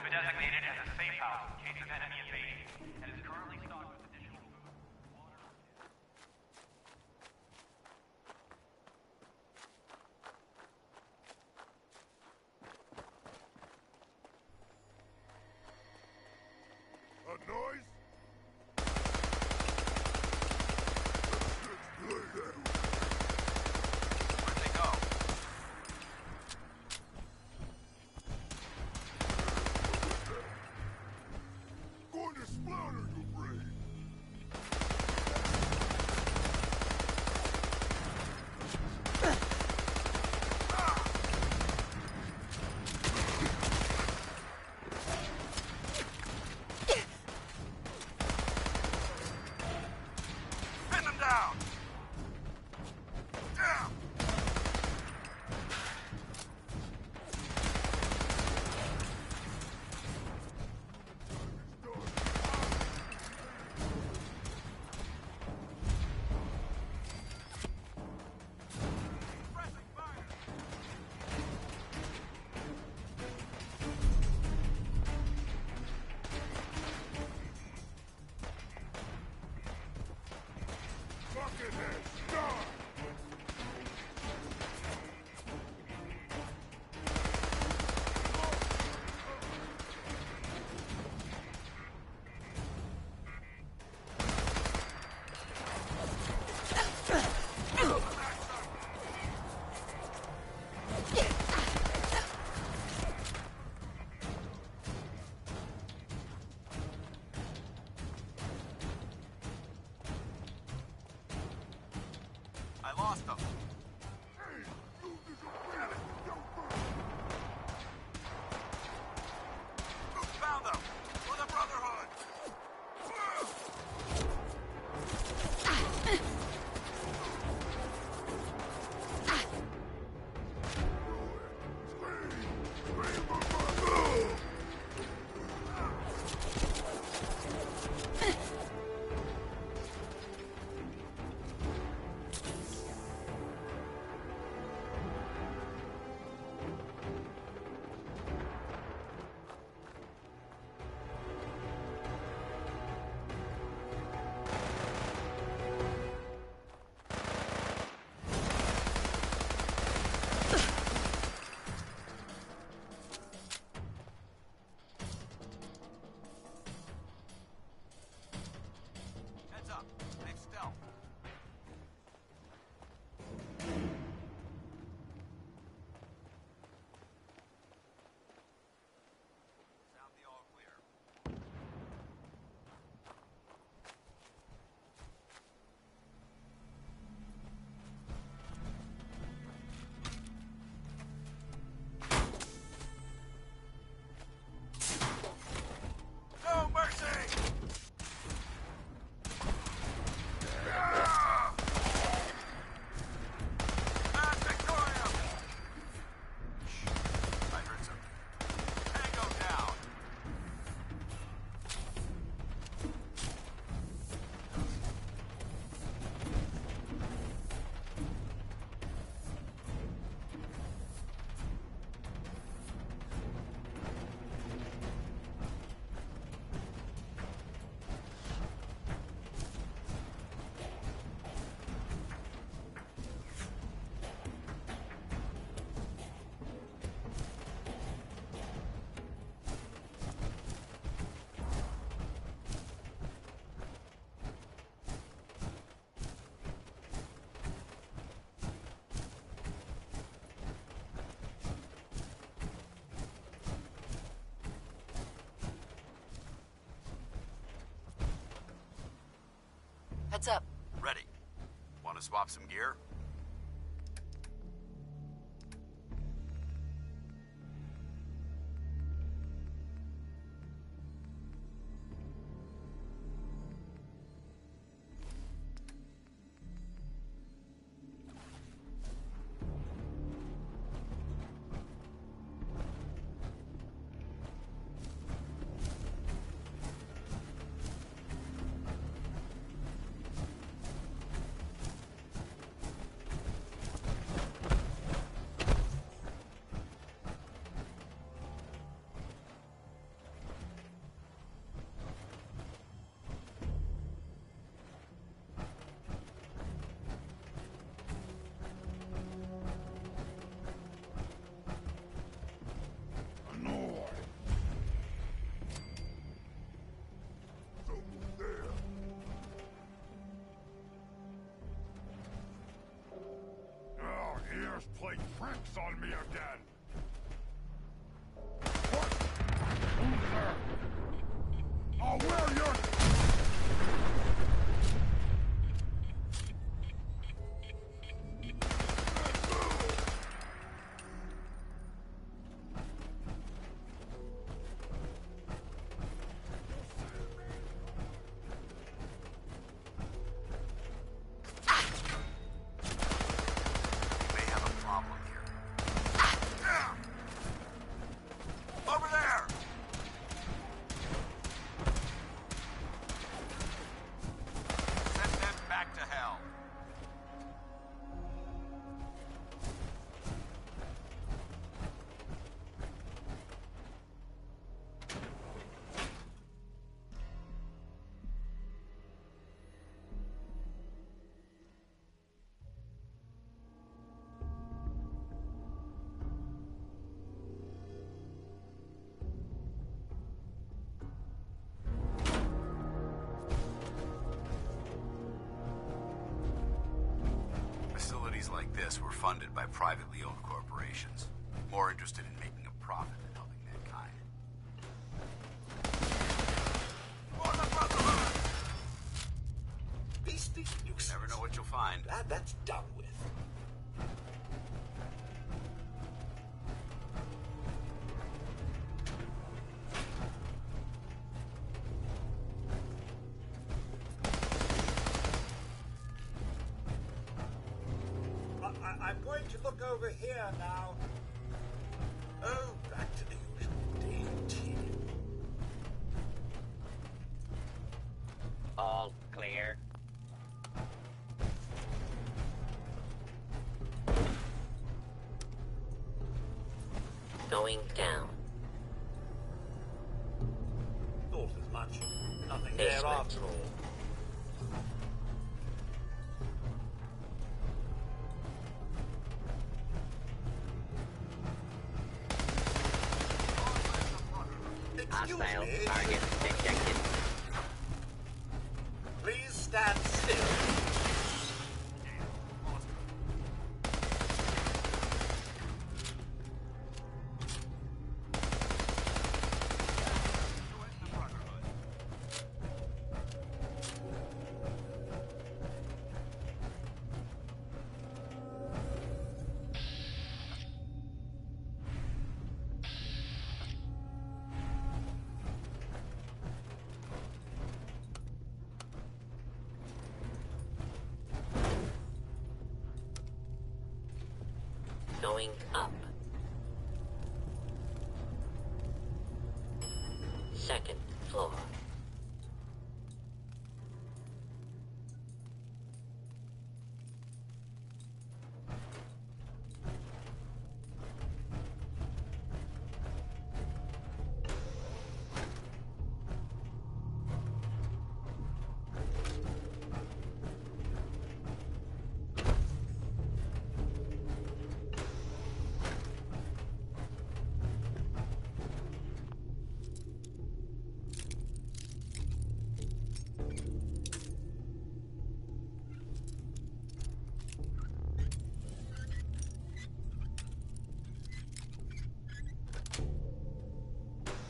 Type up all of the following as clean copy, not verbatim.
been designated as a safe house in case of enemy invasion, and is currently stocked with additional food, water, A noise? Where'd they go? Going to splatter your brain! Pin them down! Down! Pressing fire! Buckethead, stop! I lost them. Hey, you disappeared! Found them! For the Brotherhood! Heads up. They've stealth. Sound the all clear. No mercy! That's Victoria! I heard something. Tango down! Heads up. Ready. Want to swap some gear? play tricks on me again! What? Who's there? I'll wear your... Facilities like this were funded by privately owned corporations, more interested in making a profit than helping mankind. For the Brotherhood! These nukes. Never know what you'll find. That's done with. I'm going to look over here now. Oh, back to the usual daily routine. All clear. Going down. Thought as much. Nothing there Basement. after all. Excuse Hostile me. target detected. Please stand still. Going up. Second floor.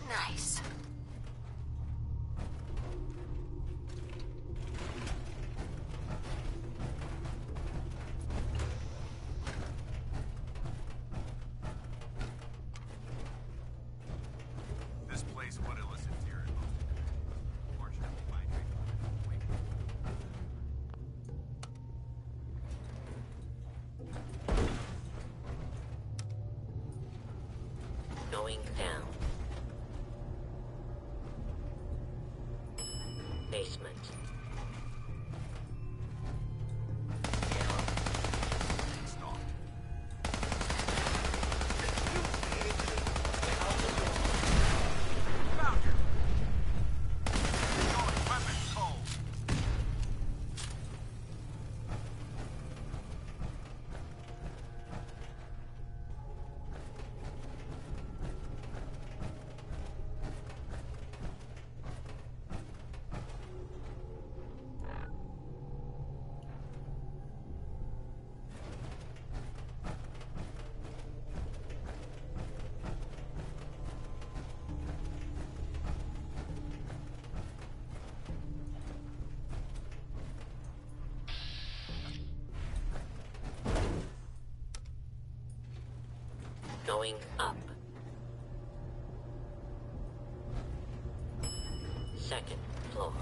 Nice. This place would elicit fear in most. Fortunately, my treatment. Going down. Basement. Stop. Found you. Going weapon cold. Going up. Second floor.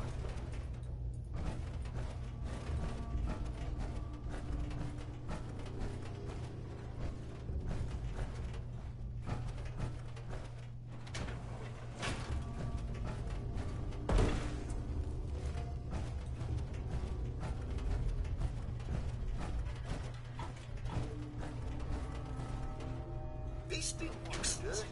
Beasting looks really.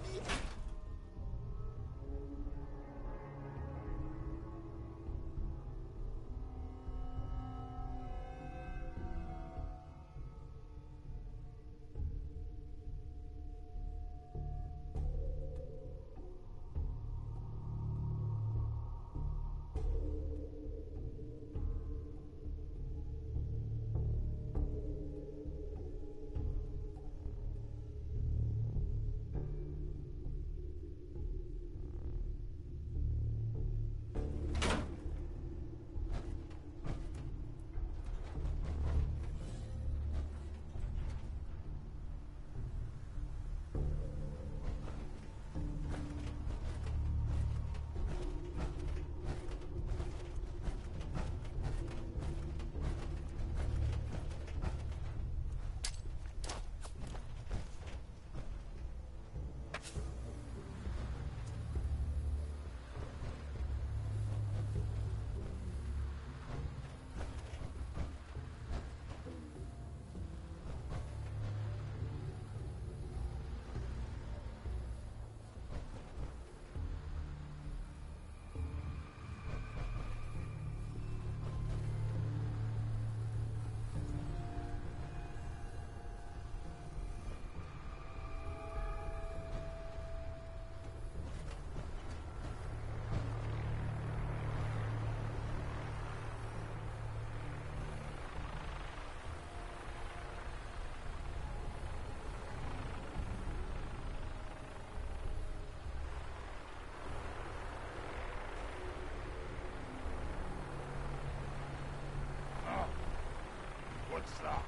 What's that?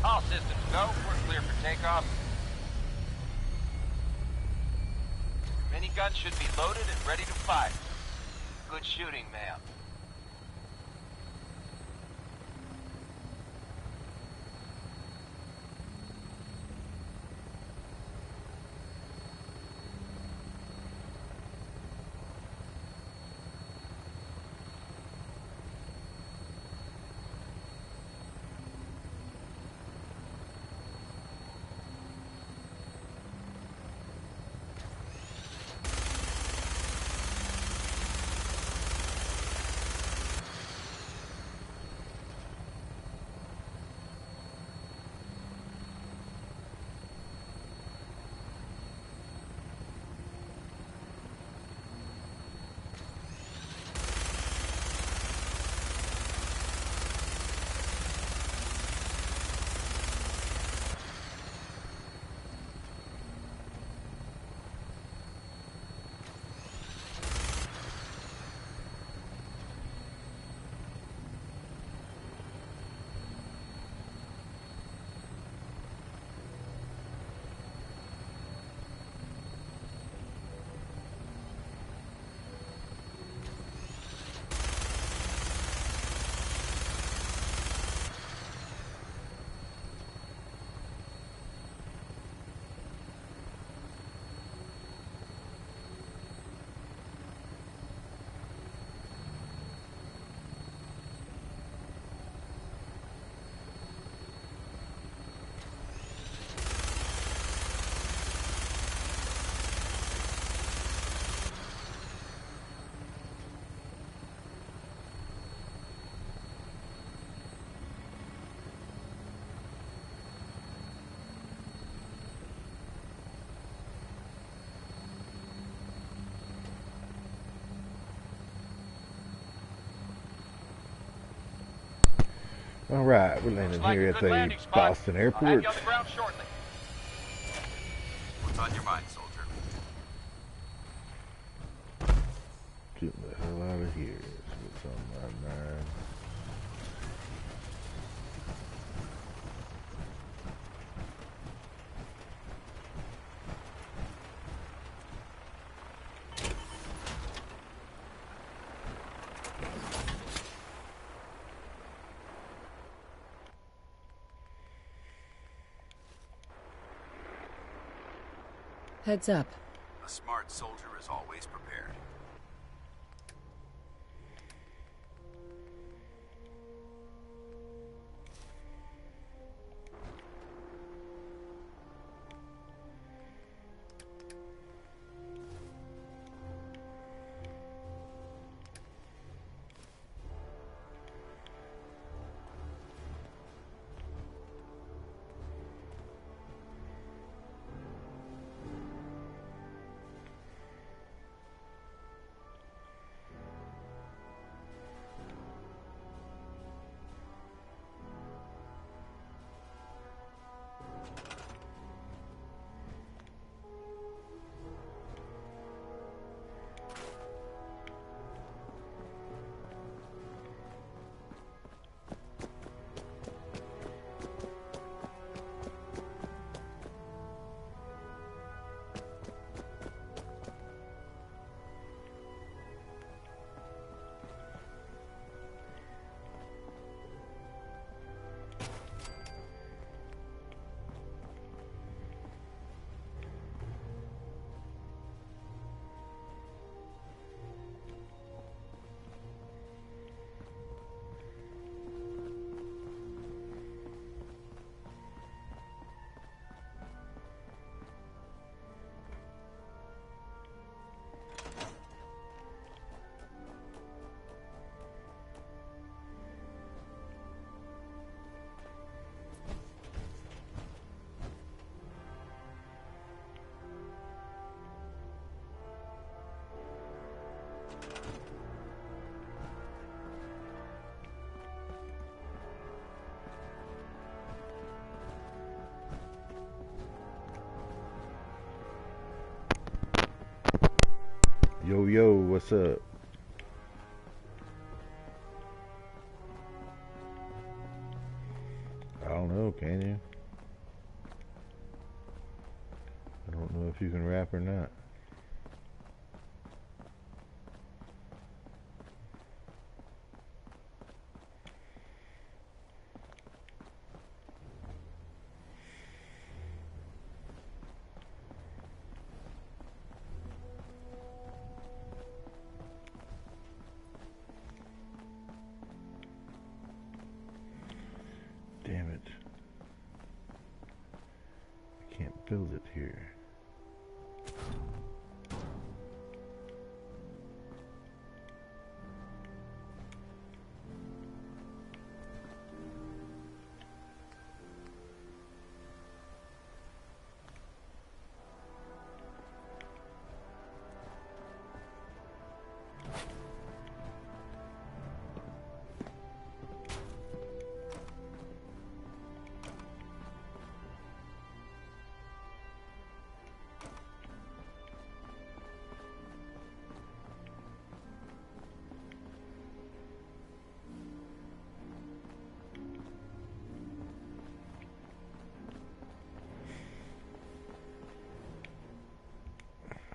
All systems go. We're clear for takeoff. Minigun should be loaded and ready to fire. Good shooting, ma'am. Alright, we're landing Looks like here a at good the landing spot. Boston I'll have airport. you on the ground shortly. What's on your mind, soldier? Getting the hell out of here. That's what's on my mind. Heads up. A smart soldier is always prepared. Yo, yo, what's up? I don't know, can you? I don't know if you can rap or not. Damn it. I can't build it here.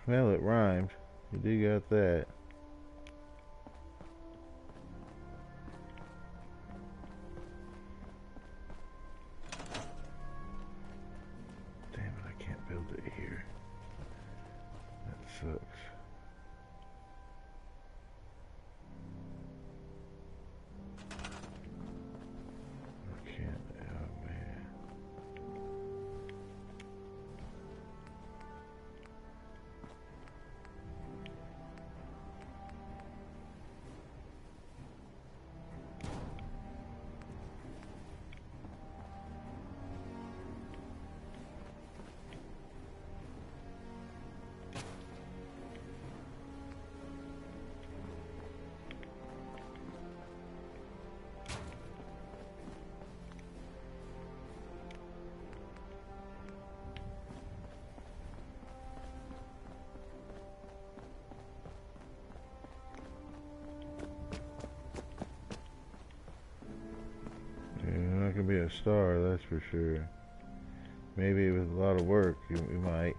Well, it rhymed. You do got that. Damn it, I can't build it here. That sucks. I can't. Oh, man. a star, that's for sure. Maybe with a lot of work, we might.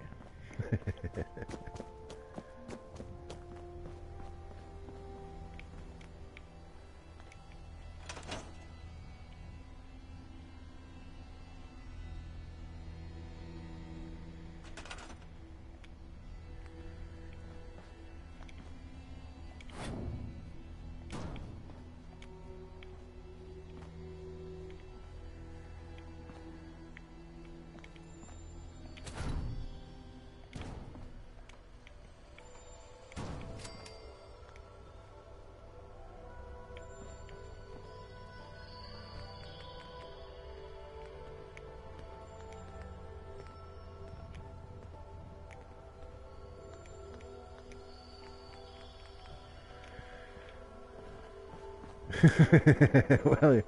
Well,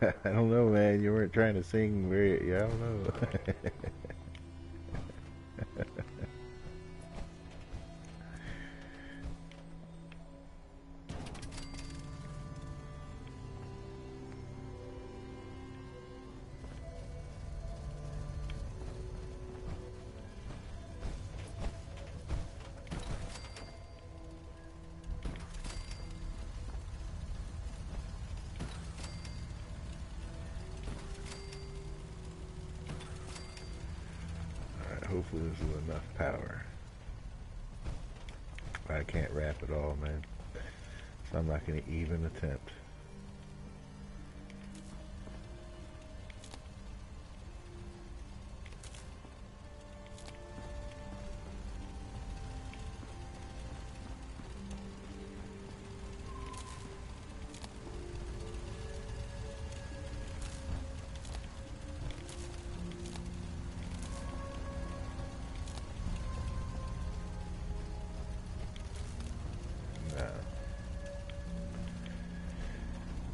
I don't know, man. You weren't trying to sing very. Yeah, I don't know. Hopefully this is enough power. I can't wrap it all, man. So I'm not going to even attempt.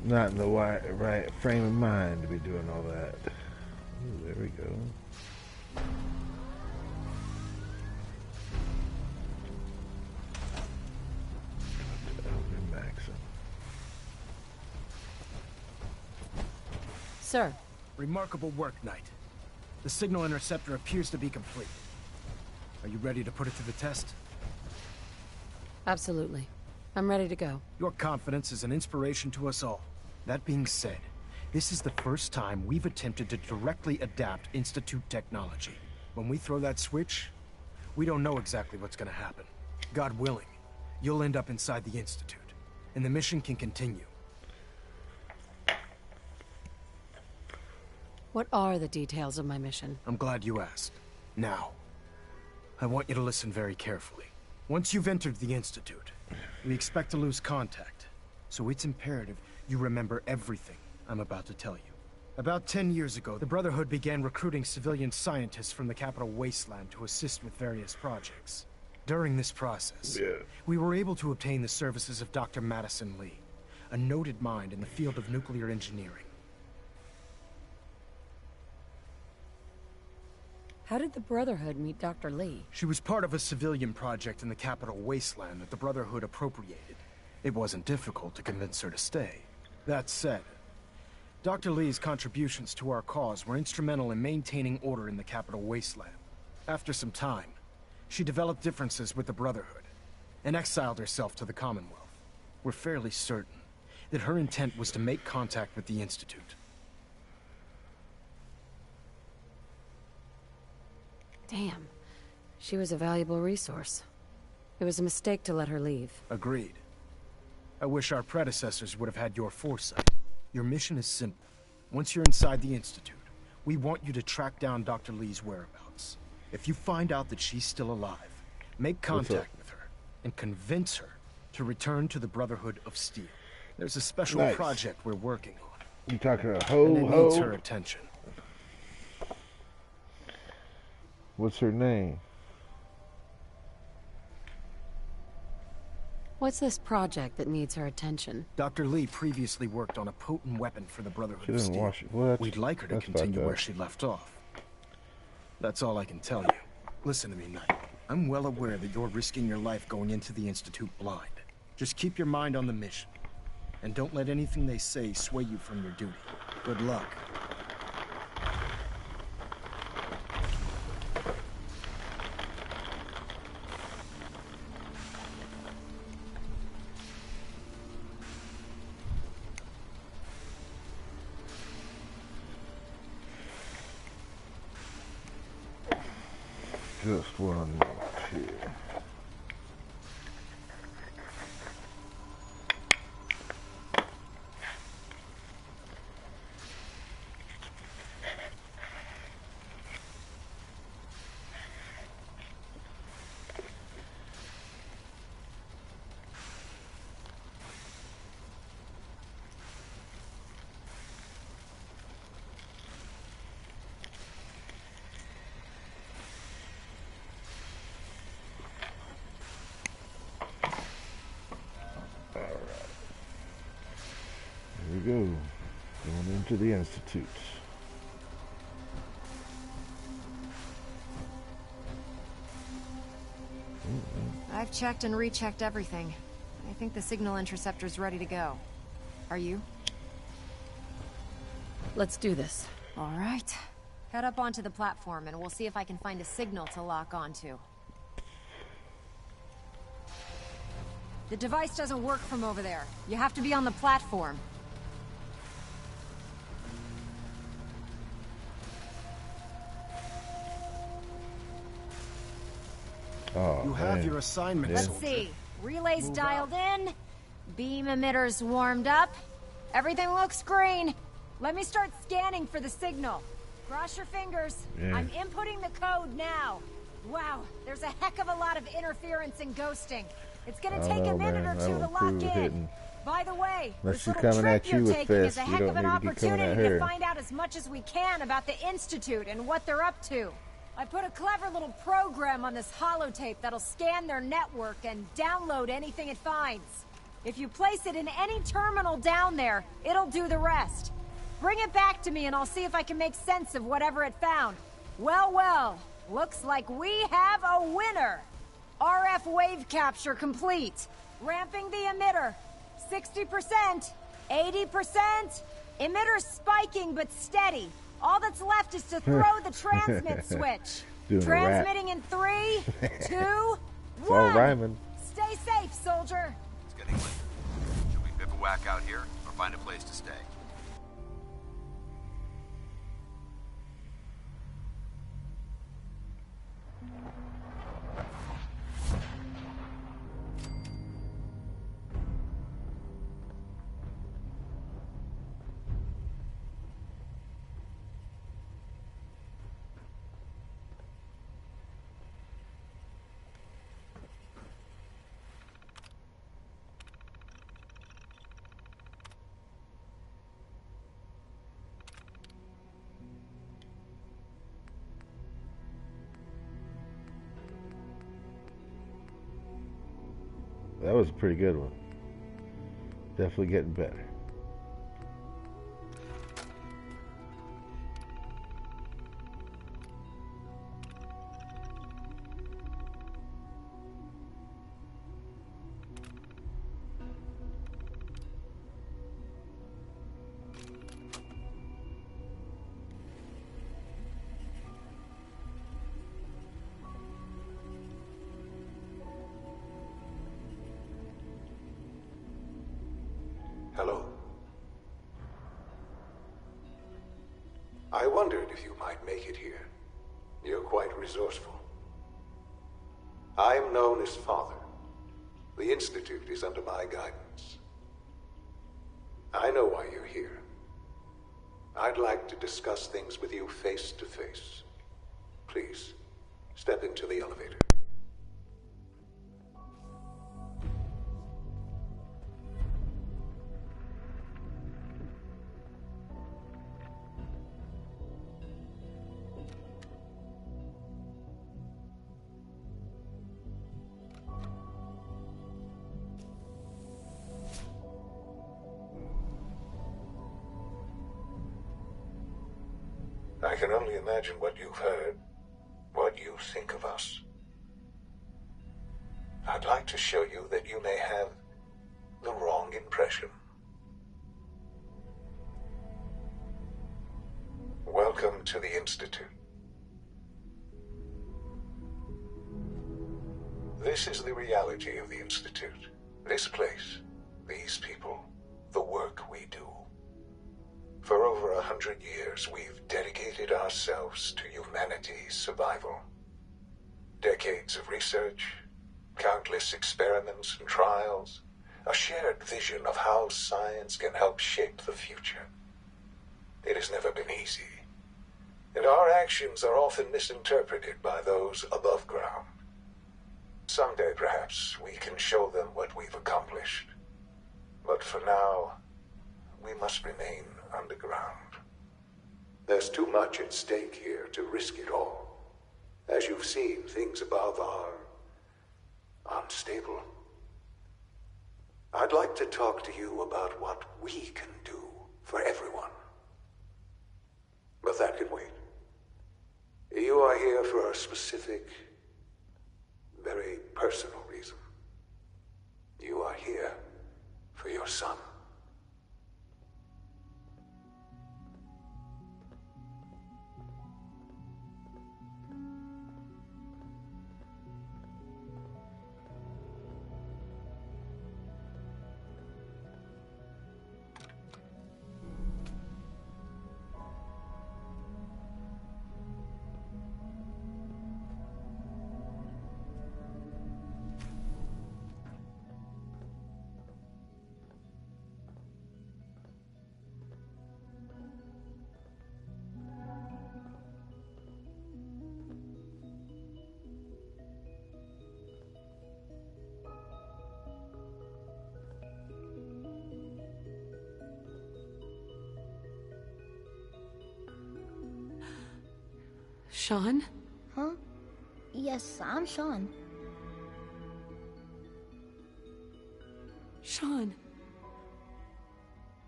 Not in the right frame of mind to be doing all that. Ooh, there we go. Sir. Remarkable work, Knight. The signal interceptor appears to be complete. Are you ready to put it to the test? Absolutely. I'm ready to go. Your confidence is an inspiration to us all. That being said, this is the first time we've attempted to directly adapt Institute technology. When we throw that switch, we don't know exactly what's gonna happen. God willing, you'll end up inside the Institute, and the mission can continue. What are the details of my mission? I'm glad you asked. Now, I want you to listen very carefully. Once you've entered the Institute, we expect to lose contact, so it's imperative you remember everything I'm about to tell you. About 10 years ago, the Brotherhood began recruiting civilian scientists from the capital wasteland to assist with various projects. During this process, we were able to obtain the services of Dr. Madison Lee, a noted mind in the field of nuclear engineering. How did the Brotherhood meet Dr. Lee? She was part of a civilian project in the capital wasteland that the Brotherhood appropriated. It wasn't difficult to convince her to stay. That said, Dr. Lee's contributions to our cause were instrumental in maintaining order in the capital wasteland. After some time, she developed differences with the Brotherhood and exiled herself to the Commonwealth. We're fairly certain that her intent was to make contact with the Institute. Damn. She was a valuable resource. It was a mistake to let her leave. Agreed. I wish our predecessors would have had your foresight. Your mission is simple. Once you're inside the Institute, we want you to track down Dr. Lee's whereabouts. If you find out that she's still alive, make contact with her and convince her to return to the Brotherhood of Steel. There's a special project we're working on. You talking about and it needs her attention. What's her name? What's this project that needs her attention? Dr. Lee previously worked on a potent weapon for the Brotherhood of Steel. Well, we'd like her to continue where she left off. That's all I can tell you. Listen to me, Knight. I'm well aware that you're risking your life going into the Institute blind. Just keep your mind on the mission. And don't let anything they say sway you from your duty. Good luck. just what I need to. Here we go. Going into the Institute. I've checked and rechecked everything. I think the signal interceptor's ready to go. Are you? Let's do this. All right. Head up onto the platform and we'll see if I can find a signal to lock onto. The device doesn't work from over there. You have to be on the platform. Oh, You have man. your assignment. Yeah. Let's see. Relays dialed in. Beam emitters warmed up. Everything looks green. Let me start scanning for the signal. Cross your fingers. Yeah. I'm inputting the code now. Wow, there's a heck of a lot of interference and ghosting. It's gonna I take know, a minute man. or That two to one lock crew was in. hitting. By the way, Unless this she's little coming trip at you you're with taking is fists, a you heck don't of an need to be coming at opportunity her. to find out as much as we can about the Institute and what they're up to. I put a clever little program on this holotape that'll scan their network and download anything it finds. If you place it in any terminal down there, it'll do the rest. Bring it back to me and I'll see if I can make sense of whatever it found. Well, well, looks like we have a winner. RF wave capture complete. Ramping the emitter. 60%, 80%. Emitter spiking but steady. All that's left is to throw the transmit switch. Doing a rap. Transmitting in 3, 2, It's all 1. rhyming. Stay safe, soldier. It's getting late. Should we bivouac out here or find a place to stay? That was a pretty good one. Definitely getting better. Hello. I wondered if you might make it here. You're quite resourceful. I'm known as Father. The Institute is under my guidance. I know why you're here. I'd like to discuss things with you face to face. Please, step into the elevator. I can only imagine what you've heard, what you think of us. I'd like to show you that you may have the wrong impression. Welcome to the Institute. This is the reality of the Institute. This place, these people, the work we do. For over 100 years, we've dedicated ourselves to humanity's survival. Decades of research, countless experiments and trials, a shared vision of how science can help shape the future. It has never been easy, and our actions are often misinterpreted by those above ground. Someday, perhaps, we can show them what we've accomplished. But for now, we must remain underground. There's too much at stake here to risk it all. As you've seen, things above are unstable. I'd like to talk to you about what we can do for everyone. But that can wait. You are here for a specific, very personal reason. You are here for your son. Sean? Huh? Yes, I'm Sean. Sean.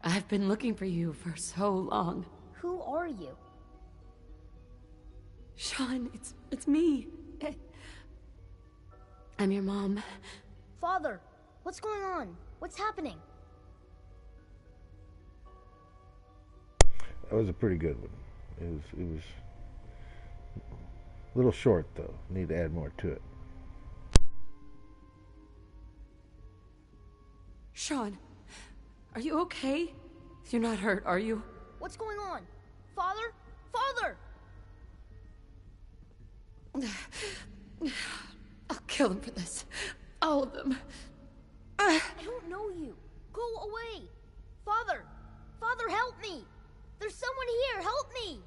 I've been looking for you for so long. Who are you? Sean, it's me. I'm your mom. Father, what's going on? What's happening? That was a pretty good one. It was a little short, though. Need to add more to it. Sean, are you okay? You're not hurt, are you? What's going on? Father? Father! I'll kill them for this. All of them. I don't know you. Go away. Father! Father, help me! There's someone here. Help me!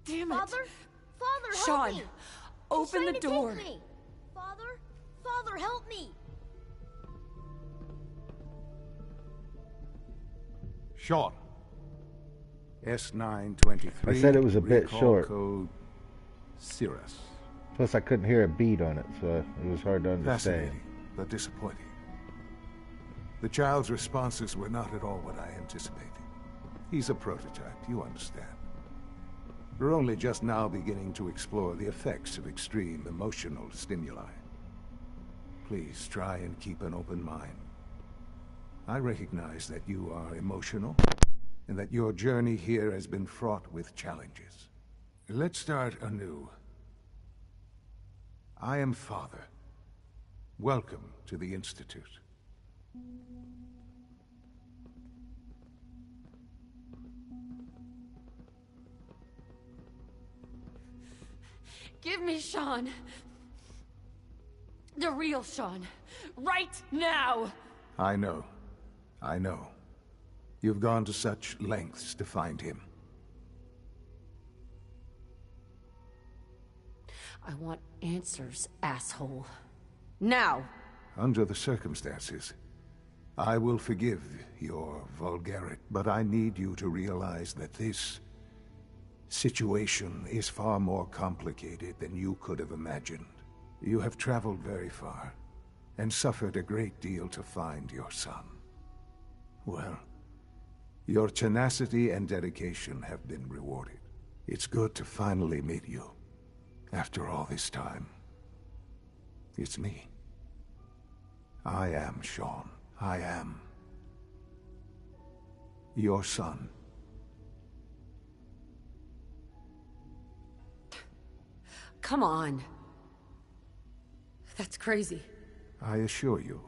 Damn it. Father? Father, help Sean, me! open the door. Take me. Father? Father, help me! Sean. S923. I said it was a bit recall short. Code Cirrus. Plus, I couldn't hear a beat on it, so it was hard to understand. Fascinating, but disappointing. The child's responses were not at all what I anticipated. He's a prototype, you understand. We're only just now beginning to explore the effects of extreme emotional stimuli. Please try and keep an open mind. I recognize that you are emotional, and that your journey here has been fraught with challenges. Let's start anew. I am Father. Welcome to the Institute. Give me Sean. The real Sean. Right now! I know. I know. You've gone to such lengths to find him. I want answers, asshole. Now! Under the circumstances, I will forgive your vulgarity, but I need you to realize that this situation is far more complicated than you could have imagined. You have traveled very far, and suffered a great deal to find your son. Well, your tenacity and dedication have been rewarded. It's good to finally meet you, after all this time. It's me. I am Sean. I am your son. Come on. That's crazy. I assure you,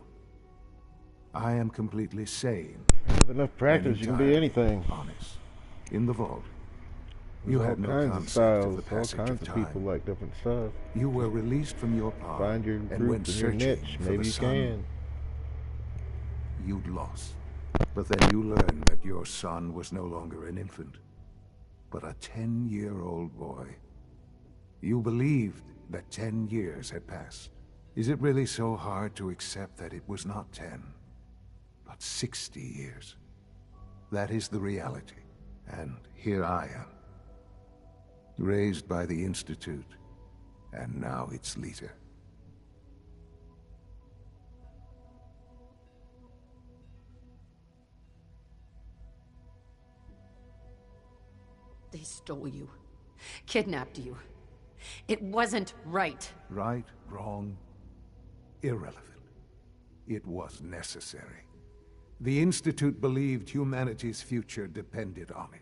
I am completely sane. With enough practice, you can be anything. Honest. In the vault. You There's had all no kinds of concept styles, of the passage all kinds of of time. people like different stuff. You were released from your pod Find your and group went and your searching niche. for Maybe the you sun. can. You'd lost. But then you learned that your son was no longer an infant, but a 10-year-old boy. You believed that 10 years had passed. Is it really so hard to accept that it was not 10, but 60 years? That is the reality. And here I am, raised by the Institute, and now its leader. They stole you. Kidnapped you. It wasn't right. Right, wrong, irrelevant. It was necessary. The Institute believed humanity's future depended on it.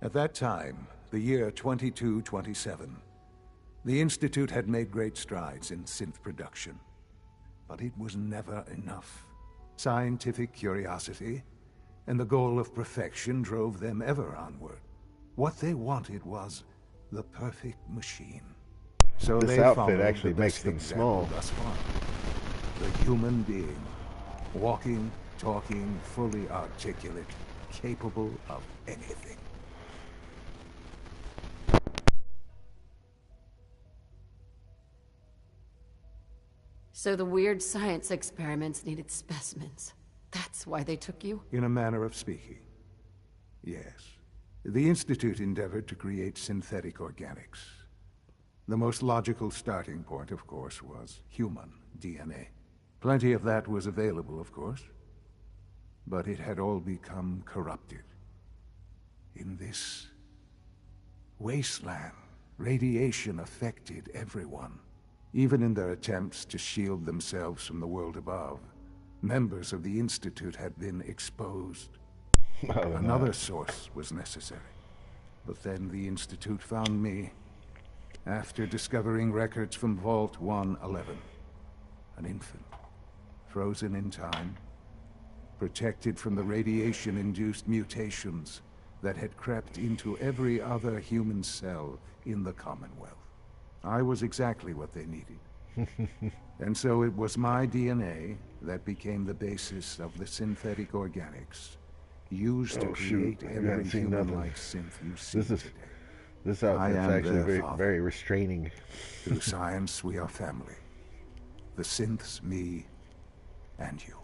At that time, the year 2227, the Institute had made great strides in synth production. But it was never enough. Scientific curiosity and the goal of perfection drove them ever onward. What they wanted was the perfect machine. So This they outfit followed actually the makes best them example small. thus far. The human being, walking, talking, fully articulate, capable of anything. So the weird science experiments needed specimens. That's why they took you? In a manner of speaking, yes. The Institute endeavored to create synthetic organics. The most logical starting point, of course, was human DNA. Plenty of that was available, of course. But it had all become corrupted. In this wasteland, radiation affected everyone. Even in their attempts to shield themselves from the world above, members of the Institute had been exposed. Another source was necessary. But then the Institute found me after discovering records from Vault 111. An infant, frozen in time, protected from the radiation-induced mutations that had crept into every other human cell in the Commonwealth. I was exactly what they needed. And so it was my DNA that became the basis of the synthetic organics used to create every human-like synth you see today. This outfit's actually very restraining. Through science, we are family. The synths, me, and you.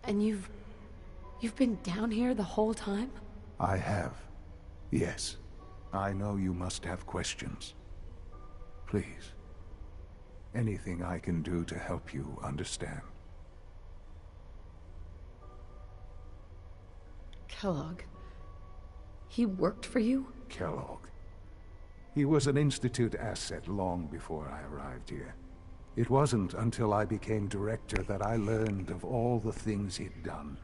And you've been down here the whole time? I have. Yes. I know you must have questions. Please. Anything I can do to help you understand. Kellogg. He worked for you? Kellogg. He was an Institute asset long before I arrived here. It wasn't until I became director that I learned of all the things he'd done.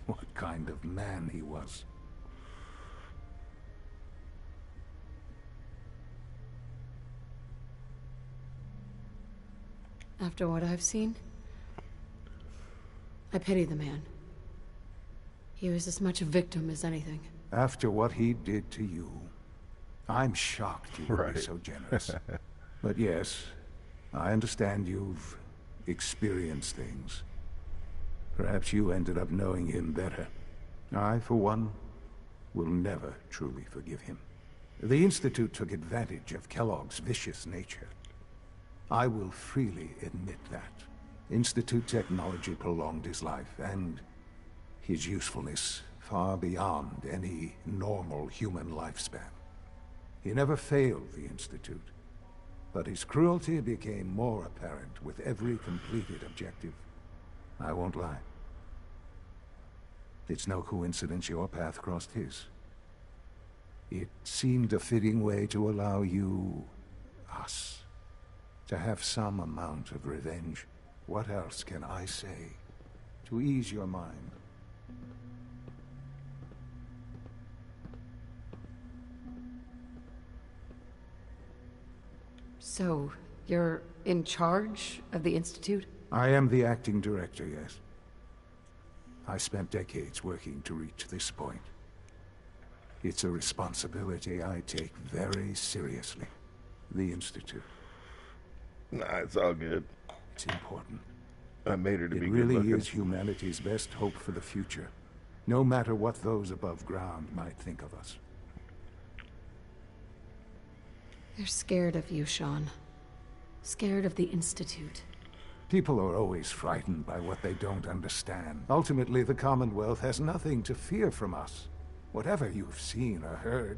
What kind of man he was. After what I've seen, I pity the man. He was as much a victim as anything. After what he did to you, I'm shocked you were so generous. But yes, I understand you've experienced things. Perhaps you ended up knowing him better. I, for one, will never truly forgive him. The Institute took advantage of Kellogg's vicious nature. I will freely admit that. Institute technology prolonged his life, and his usefulness far beyond any normal human lifespan. He never failed the Institute, but his cruelty became more apparent with every completed objective. I won't lie. It's no coincidence your path crossed his. It seemed a fitting way to allow you, us, to have some amount of revenge. What else can I say to ease your mind? So, you're in charge of the Institute? I am the acting director, yes. I spent decades working to reach this point. It's a responsibility I take very seriously. The Institute. Nah, it's all good. It's important. I made her to be It good really looking. is humanity's best hope for the future, no matter what those above ground might think of us. They're scared of you, Sean. Scared of the Institute. People are always frightened by what they don't understand. Ultimately, the Commonwealth has nothing to fear from us. Whatever you've seen or heard,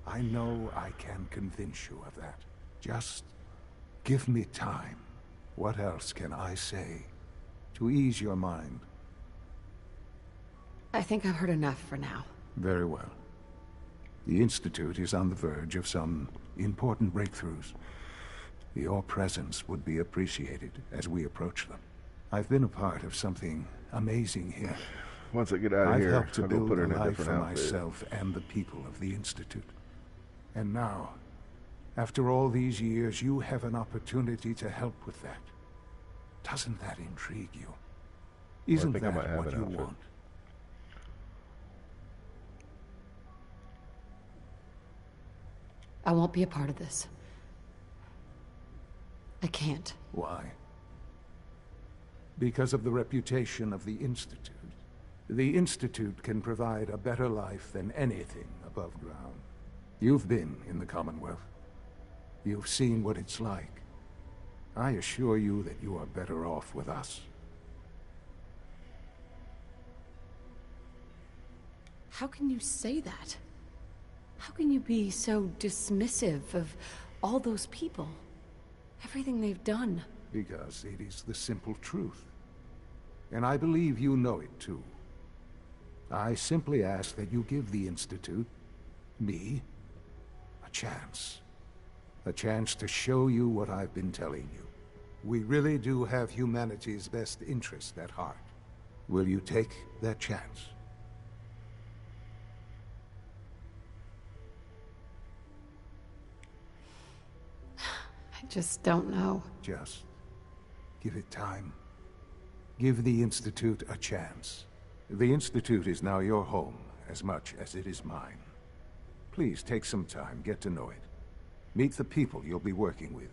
I know I can convince you of that. Just give me time. What else can I say to ease your mind? I think I've heard enough for now. Very well. The Institute is on the verge of some important breakthroughs. Your presence would be appreciated as we approach them. I've been a part of something amazing here. Once I get out of I've here, helped to I'll go build put her a in a life different for outfit. myself and the people of the Institute. And now, after all these years, you have an opportunity to help with that. Doesn't that intrigue you? Isn't think I might that have what an you outfit. want? I won't be a part of this. I can't. Why? Because of the reputation of the Institute. The Institute can provide a better life than anything above ground. You've been in the Commonwealth. You've seen what it's like. I assure you that you are better off with us. How can you say that? How can you be so dismissive of all those people? Everything they've done. Because it is the simple truth. And I believe you know it too. I simply ask that you give the Institute, me, a chance. A chance to show you what I've been telling you. We really do have humanity's best interest at heart. Will you take that chance? I just don't know. Just give it time. Give the Institute a chance. The Institute is now your home as much as it is mine. Please take some time, get to know it. Meet the people you'll be working with.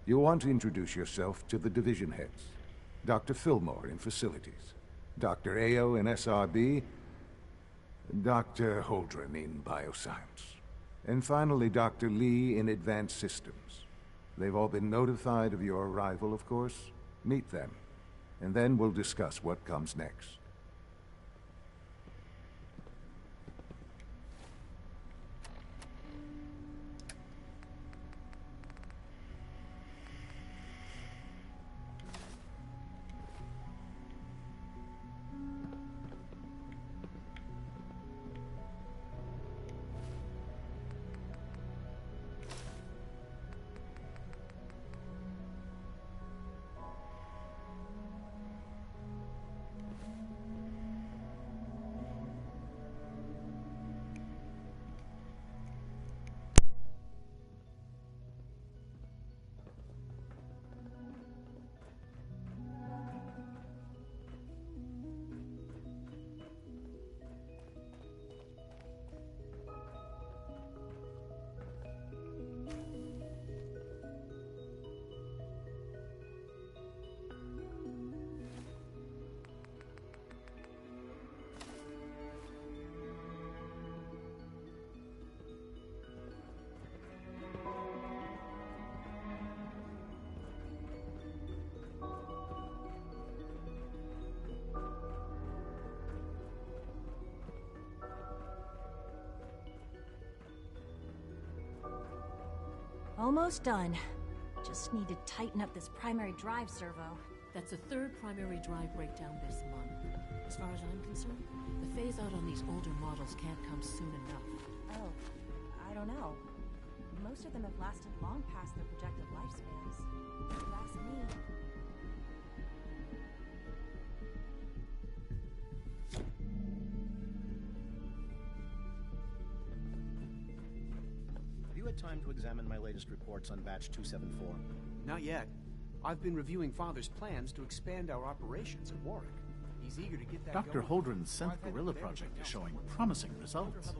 You'll want to introduce yourself to the division heads. Dr. Fillmore in Facilities, Dr. Ayo in SRB, Dr. Holdren in Bioscience, and finally Dr. Lee in Advanced Systems. They've all been notified of your arrival, of course. Meet them, and then we'll discuss what comes next. Almost done. Just need to tighten up this primary drive servo. That's the third primary drive breakdown this month. As far as I'm concerned, the phase-out on these older models can't come soon enough. Oh, I don't know. Most of them have lasted long past their projected lifespans. If you ask me. Have you had time to examine my latest reports on Batch 274? Not yet. I've been reviewing Father's plans to expand our operations at Warwick. He's eager to get that Dr. going. Holdren's synth gorilla project is showing promising results.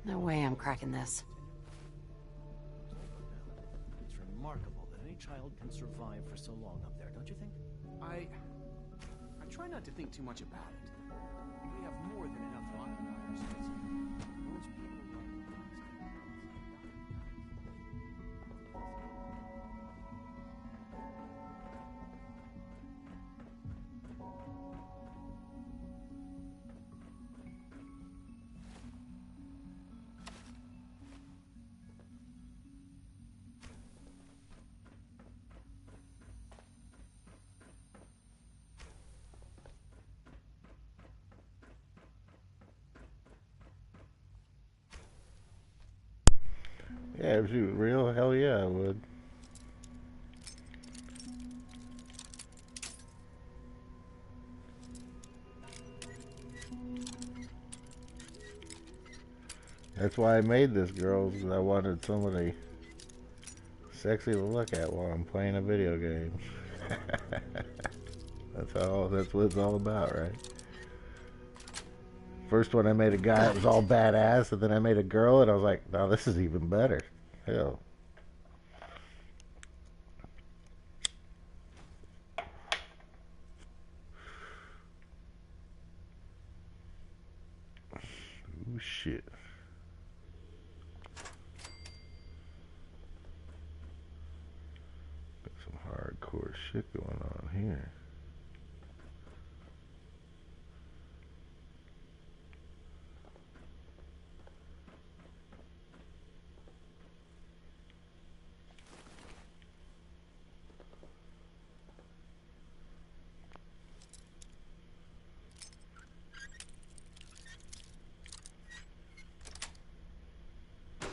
No way I'm cracking this. It's remarkable that any child can survive for so long up there, don't you think? I try not to think too much about it. We have more than enough rocket wires. Most people Yeah, if she was real, hell yeah, I would. That's why I made this, girls, because I wanted somebody sexy to look at while I'm playing a video game. That's what it's all about, right? First one I made a guy, it was all badass, and then I made a girl, and I was like, no, this is even better. Hell. Ooh, shit. Got some hardcore shit going on here.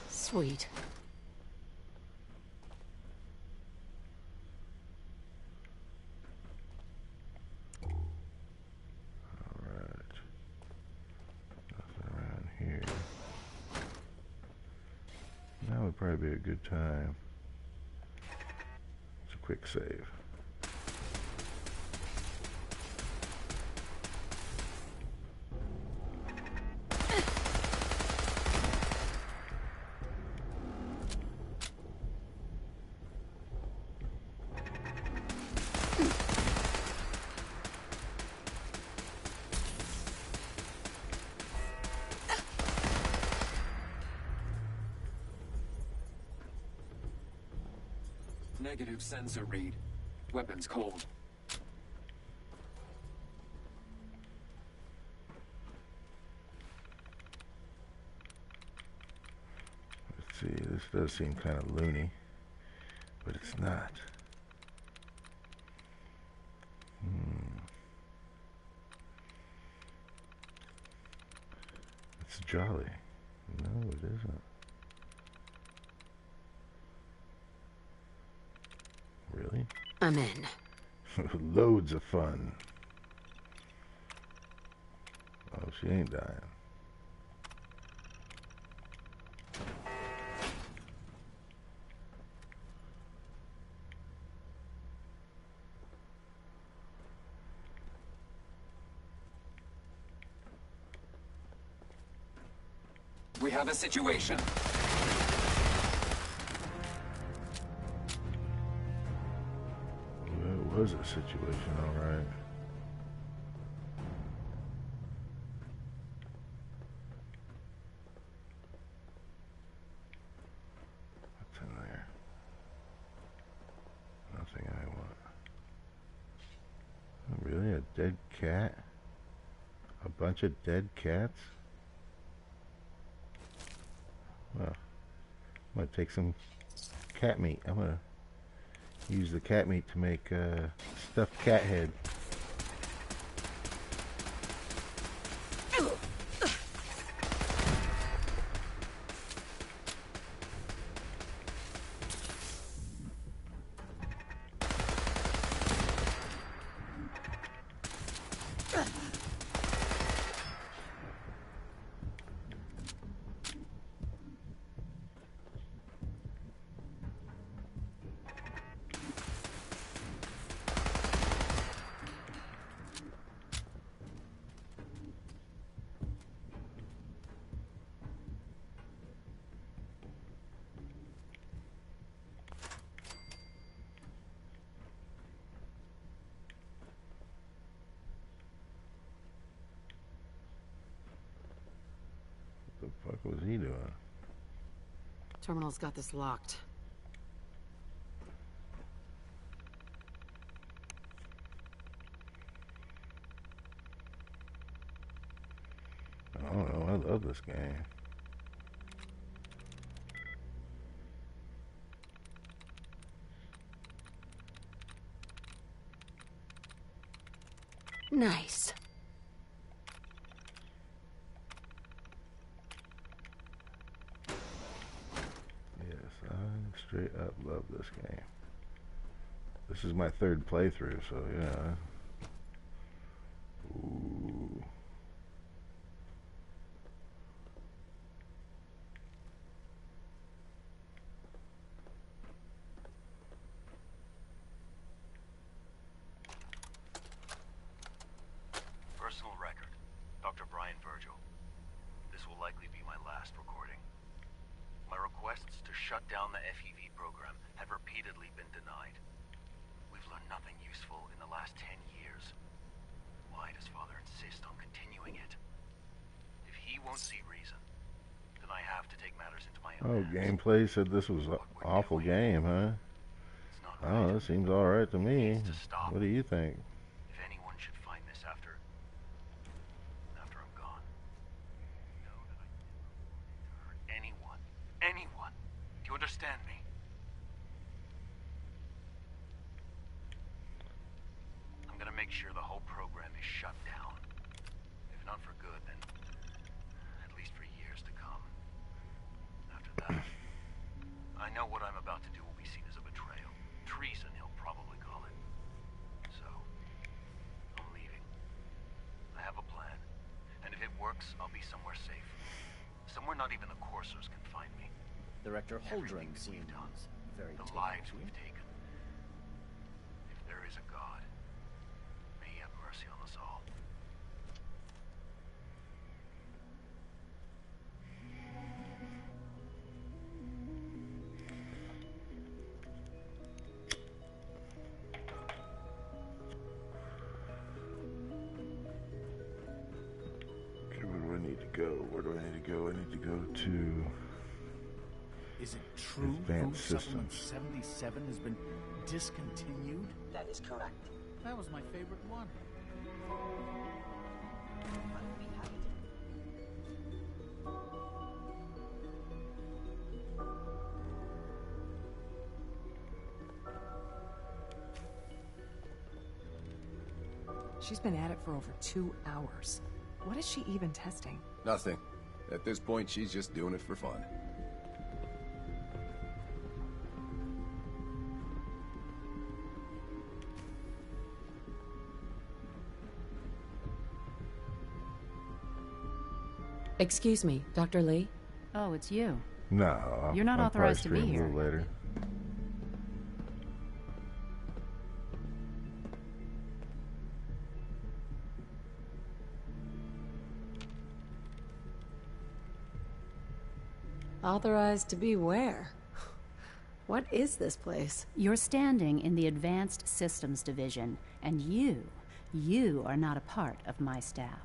Sweet. Alright. Nothing around here. Now would probably be a good time. It's a quick save. Negative sensor read. Weapons cold. Let's see, this does seem kind of loony, but it's not. It's jolly. No, it isn't. Really? I'm in. Loads of fun. Oh, she ain't dying. We have a situation. Well, it was a situation, all right. What's in there? Nothing I want. Oh, really? A dead cat? A bunch of dead cats? Well, I'm gonna take some cat meat. I'm gonna use the cat meat to make stuffed cat head. he doing? Terminal's got this locked. I don't know. I love this game. Nice. Yes, I straight up love this game. This is my third playthrough, so yeah. Ooh. Personal record. Dr. Brian Virgil. This will likely be my last recording. My requests to shut down the FEV program have repeatedly been denied. We've learned nothing useful in the last 10 years. Why does Father insist on continuing it? If he won't see reason, then I have to take matters into my own Oh, hands. gameplay said this was an awful game, huh? Oh, it seems alright to me. What do you think? If anyone should find this after I'm gone, know that I never wanted to hurt anyone. Anyone. Do you understand me? I'm gonna make sure the whole program is shut down. If not for good, then at least for years to come. After that, I know what I'm about to do will be seen as a betrayal. Treason, he'll probably call it. So, I'm leaving. I have a plan. And if it works, I'll be somewhere safe. Somewhere not even the coursers can find me. Director Holdren seems very The taken lives to. we've taken. If there is a God, may he have mercy on us all. Okay, where do I need to go? Where do I need to go? I need to go to Is it true Advanced Food Supplement Systems. 77 has been discontinued? That is correct. That was my favorite one. I'll be happy to. She's been at it for over 2 hours. What is she even testing? Nothing. At this point, she's just doing it for fun. Excuse me, Dr. Lee? Oh, it's you. No. You're not I'll authorized probably to be stream a little here. later. Authorized to be where? What is this place? You're standing in the Advanced Systems Division, and you are not a part of my staff.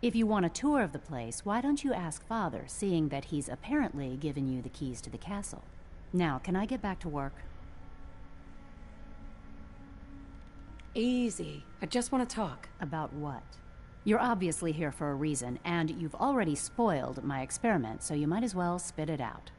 If you want a tour of the place, why don't you ask Father, seeing that he's apparently given you the keys to the castle? Now, can I get back to work? Easy. I just want to talk. About what? You're obviously here for a reason, and you've already spoiled my experiment, so you might as well spit it out.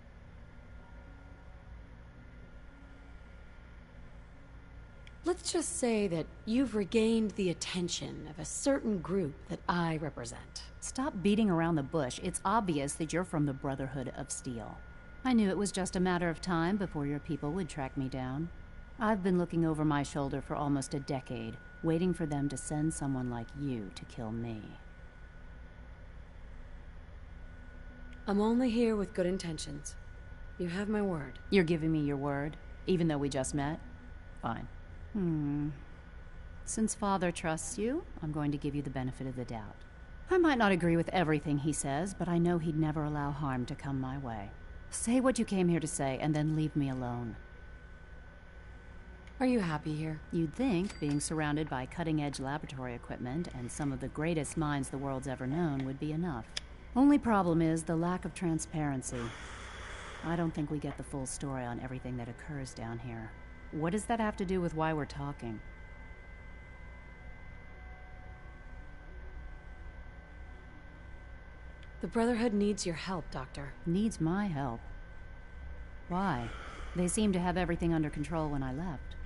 Let's just say that you've regained the attention of a certain group that I represent. Stop beating around the bush. It's obvious that you're from the Brotherhood of Steel. I knew it was just a matter of time before your people would track me down. I've been looking over my shoulder for almost a decade, waiting for them to send someone like you to kill me. I'm only here with good intentions. You have my word. You're giving me your word, even though we just met? Fine. Since Father trusts you, I'm going to give you the benefit of the doubt. I might not agree with everything he says, but I know he'd never allow harm to come my way. Say what you came here to say, and then leave me alone. Are you happy here? You'd think being surrounded by cutting-edge laboratory equipment and some of the greatest minds the world's ever known would be enough. Only problem is the lack of transparency. I don't think we get the full story on everything that occurs down here. What does that have to do with why we're talking? The Brotherhood needs your help, Doctor. Needs my help? Why? They seemed to have everything under control when I left.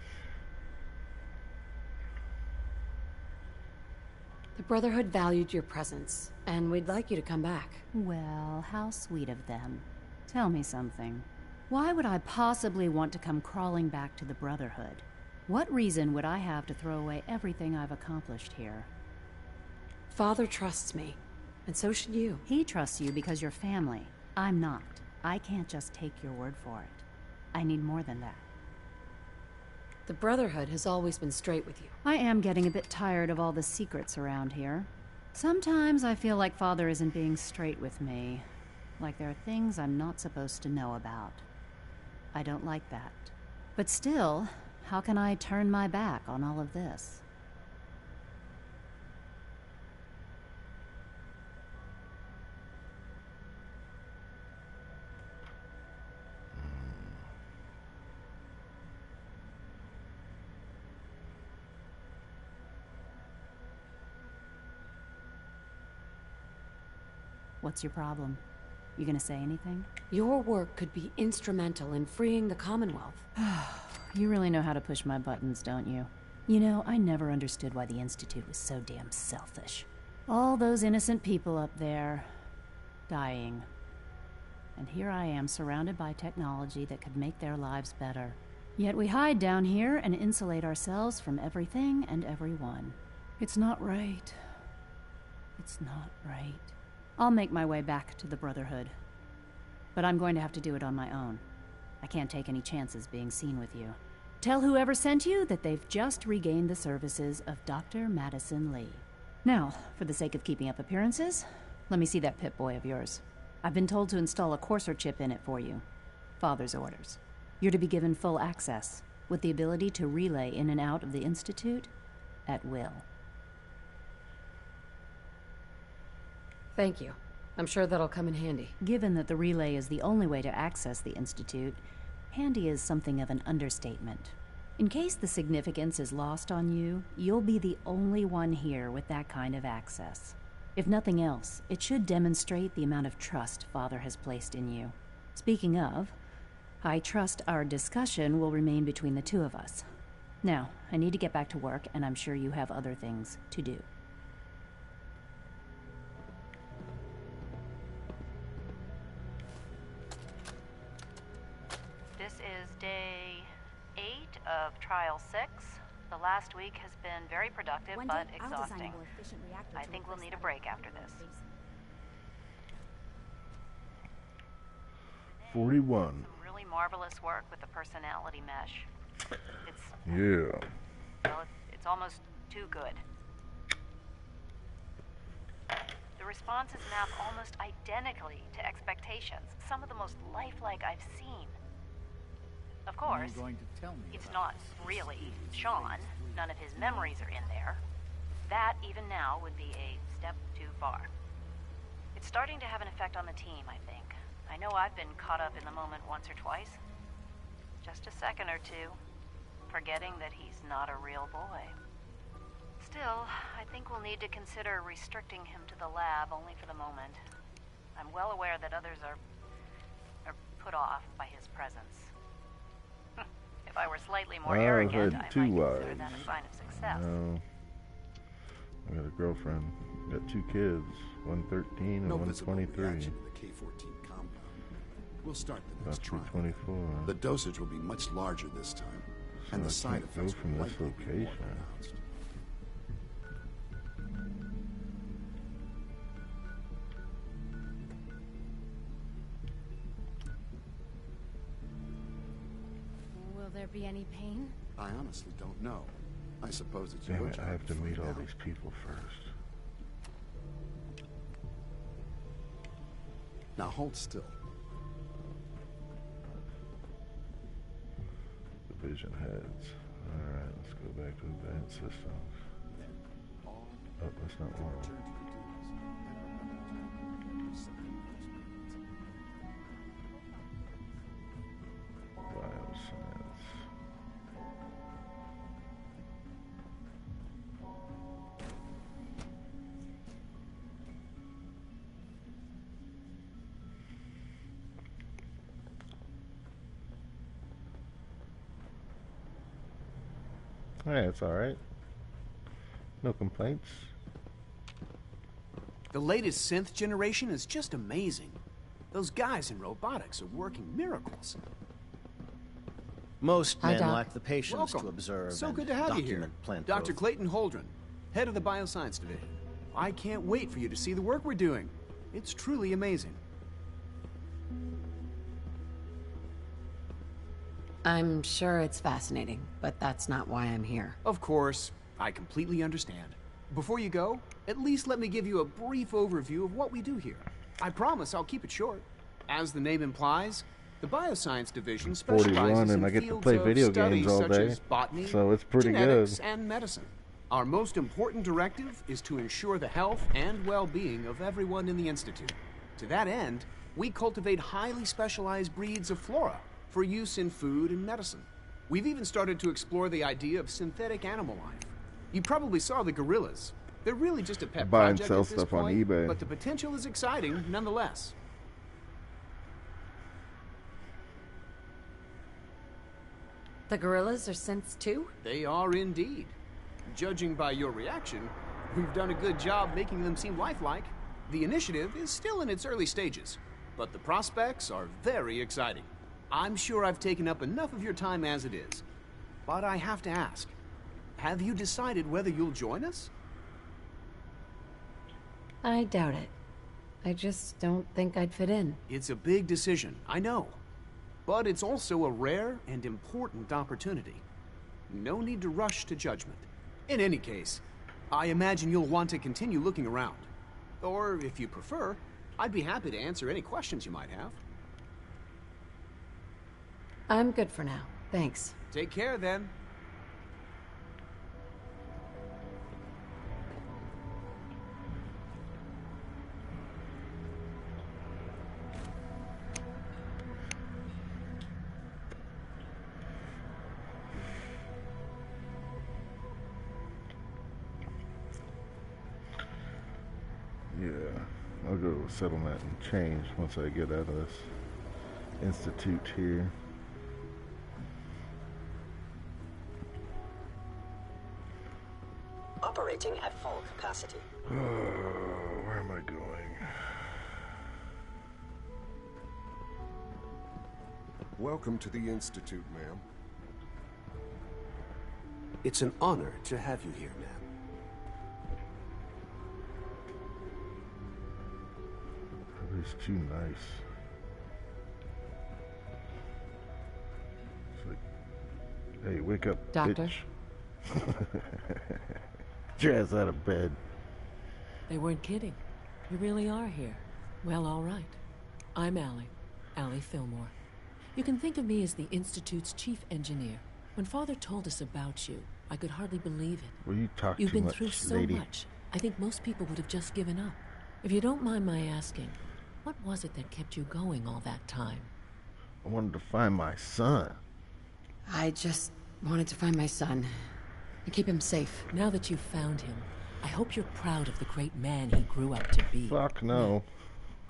The Brotherhood valued your presence, and we'd like you to come back. Well, how sweet of them. Tell me something. Why would I possibly want to come crawling back to the Brotherhood? What reason would I have to throw away everything I've accomplished here? Father trusts me, and so should you. He trusts you because you're family. I'm not. I can't just take your word for it. I need more than that. The Brotherhood has always been straight with you. I am getting a bit tired of all the secrets around here. Sometimes I feel like Father isn't being straight with me. Like there are things I'm not supposed to know about. I don't like that. But still, how can I turn my back on all of this? What's your problem? You gonna say anything? Your work could be instrumental in freeing the Commonwealth. You really know how to push my buttons, don't you? You know, I never understood why the Institute was so damn selfish. All those innocent people up there, dying. And here I am, surrounded by technology that could make their lives better. Yet we hide down here and insulate ourselves from everything and everyone. It's not right. It's not right. I'll make my way back to the Brotherhood. But I'm going to have to do it on my own. I can't take any chances being seen with you. Tell whoever sent you that they've just regained the services of Dr. Madison Lee. Now, for the sake of keeping up appearances, let me see that Pip-Boy of yours. I've been told to install a courser chip in it for you. Father's orders. You're to be given full access, with the ability to relay in and out of the Institute at will. Thank you. I'm sure that'll come in handy. Given that the relay is the only way to access the Institute, handy is something of an understatement. In case the significance is lost on you, you'll be the only one here with that kind of access. If nothing else, it should demonstrate the amount of trust Father has placed in you. Speaking of, I trust our discussion will remain between the two of us. Now, I need to get back to work, and I'm sure you have other things to do. This is day 8 of Trial 6. The last week has been very productive, but exhausting. I think we'll need a break after this. 41. Really marvelous work with the personality mesh. Yeah. Well, it's almost too good. The responses map almost identically to expectations. Some of the most lifelike I've seen. Of course, it's not really Sean. None of his memories are in there. That, even now, would be a step too far. It's starting to have an effect on the team, I think. I know I've been caught up in the moment once or twice. Just a second or two, forgetting that he's not a real boy. Still, I think we'll need to consider restricting him to the lab only for the moment. I'm well aware that others are put off by his presence. If I were slightly more arrogant, I might consider that a sign of success. No. I got a girlfriend. Got 2 kids. One 13 and one 23. We'll start the next trial. 24. The dosage will be much larger this time, and the side effects will from this likely be more location. pronounced. Will there be any pain? I honestly don't know. I suppose it's Damn your it, job I have to find meet all out. these people first. Now hold still. Division heads. Alright, let's go back to advanced systems. Oh, that's not one. Yeah, it's alright. No complaints. The latest synth generation is just amazing. Those guys in robotics are working miracles. Most Hi, men Doc. lack the patience Welcome. to observe So and good to have you here. document plant Dr. growth. Clayton Holdren, head of the Bioscience Division. I can't wait for you to see the work we're doing. It's truly amazing. I'm sure it's fascinating, but that's not why I'm here. Of course, I completely understand. Before you go, at least let me give you a brief overview of what we do here. I promise I'll keep it short. As the name implies, the Bioscience Division specializes 41 and in I get to fields play of video studies games all such day, as botany, so it's pretty genetics, good. and medicine. Our most important directive is to ensure the health and well-being of everyone in the Institute. To that end, we cultivate highly specialized breeds of flora for use in food and medicine. We've even started to explore the idea of synthetic animal life. You probably saw the gorillas. They're really just a pet Buy and project sell at this stuff on point, eBay. but the potential is exciting nonetheless. The gorillas are synths too? They are indeed. Judging by your reaction, we've done a good job making them seem lifelike. The initiative is still in its early stages, but the prospects are very exciting. I'm sure I've taken up enough of your time as it is. But I have to ask, have you decided whether you'll join us? I doubt it. I just don't think I'd fit in. It's a big decision, I know. But it's also a rare and important opportunity. No need to rush to judgment. In any case, I imagine you'll want to continue looking around. Or, if you prefer, I'd be happy to answer any questions you might have. I'm good for now. Thanks. Take care, then. Yeah, I'll go to settlement and change once I get out of this institute here. Operating at full capacity. Where am I going? Welcome to the Institute, ma'am. It's an honor to have you here, ma'am. It's too nice. It's like, hey, wake up, Doctor? bitch. Get your ass out of bed. They weren't kidding. You really are here. Well, all right. I'm Allie Fillmore. You can think of me as the Institute's chief engineer. When Father told us about you, I could hardly believe it. Well, you talk You've too been much, through so lady. much. I think most people would have just given up. If you don't mind my asking, what was it that kept you going all that time? I wanted to find my son. I just wanted to find my son and keep him safe. Now that you've found him, I hope you're proud of the great man he grew up to be. Fuck no.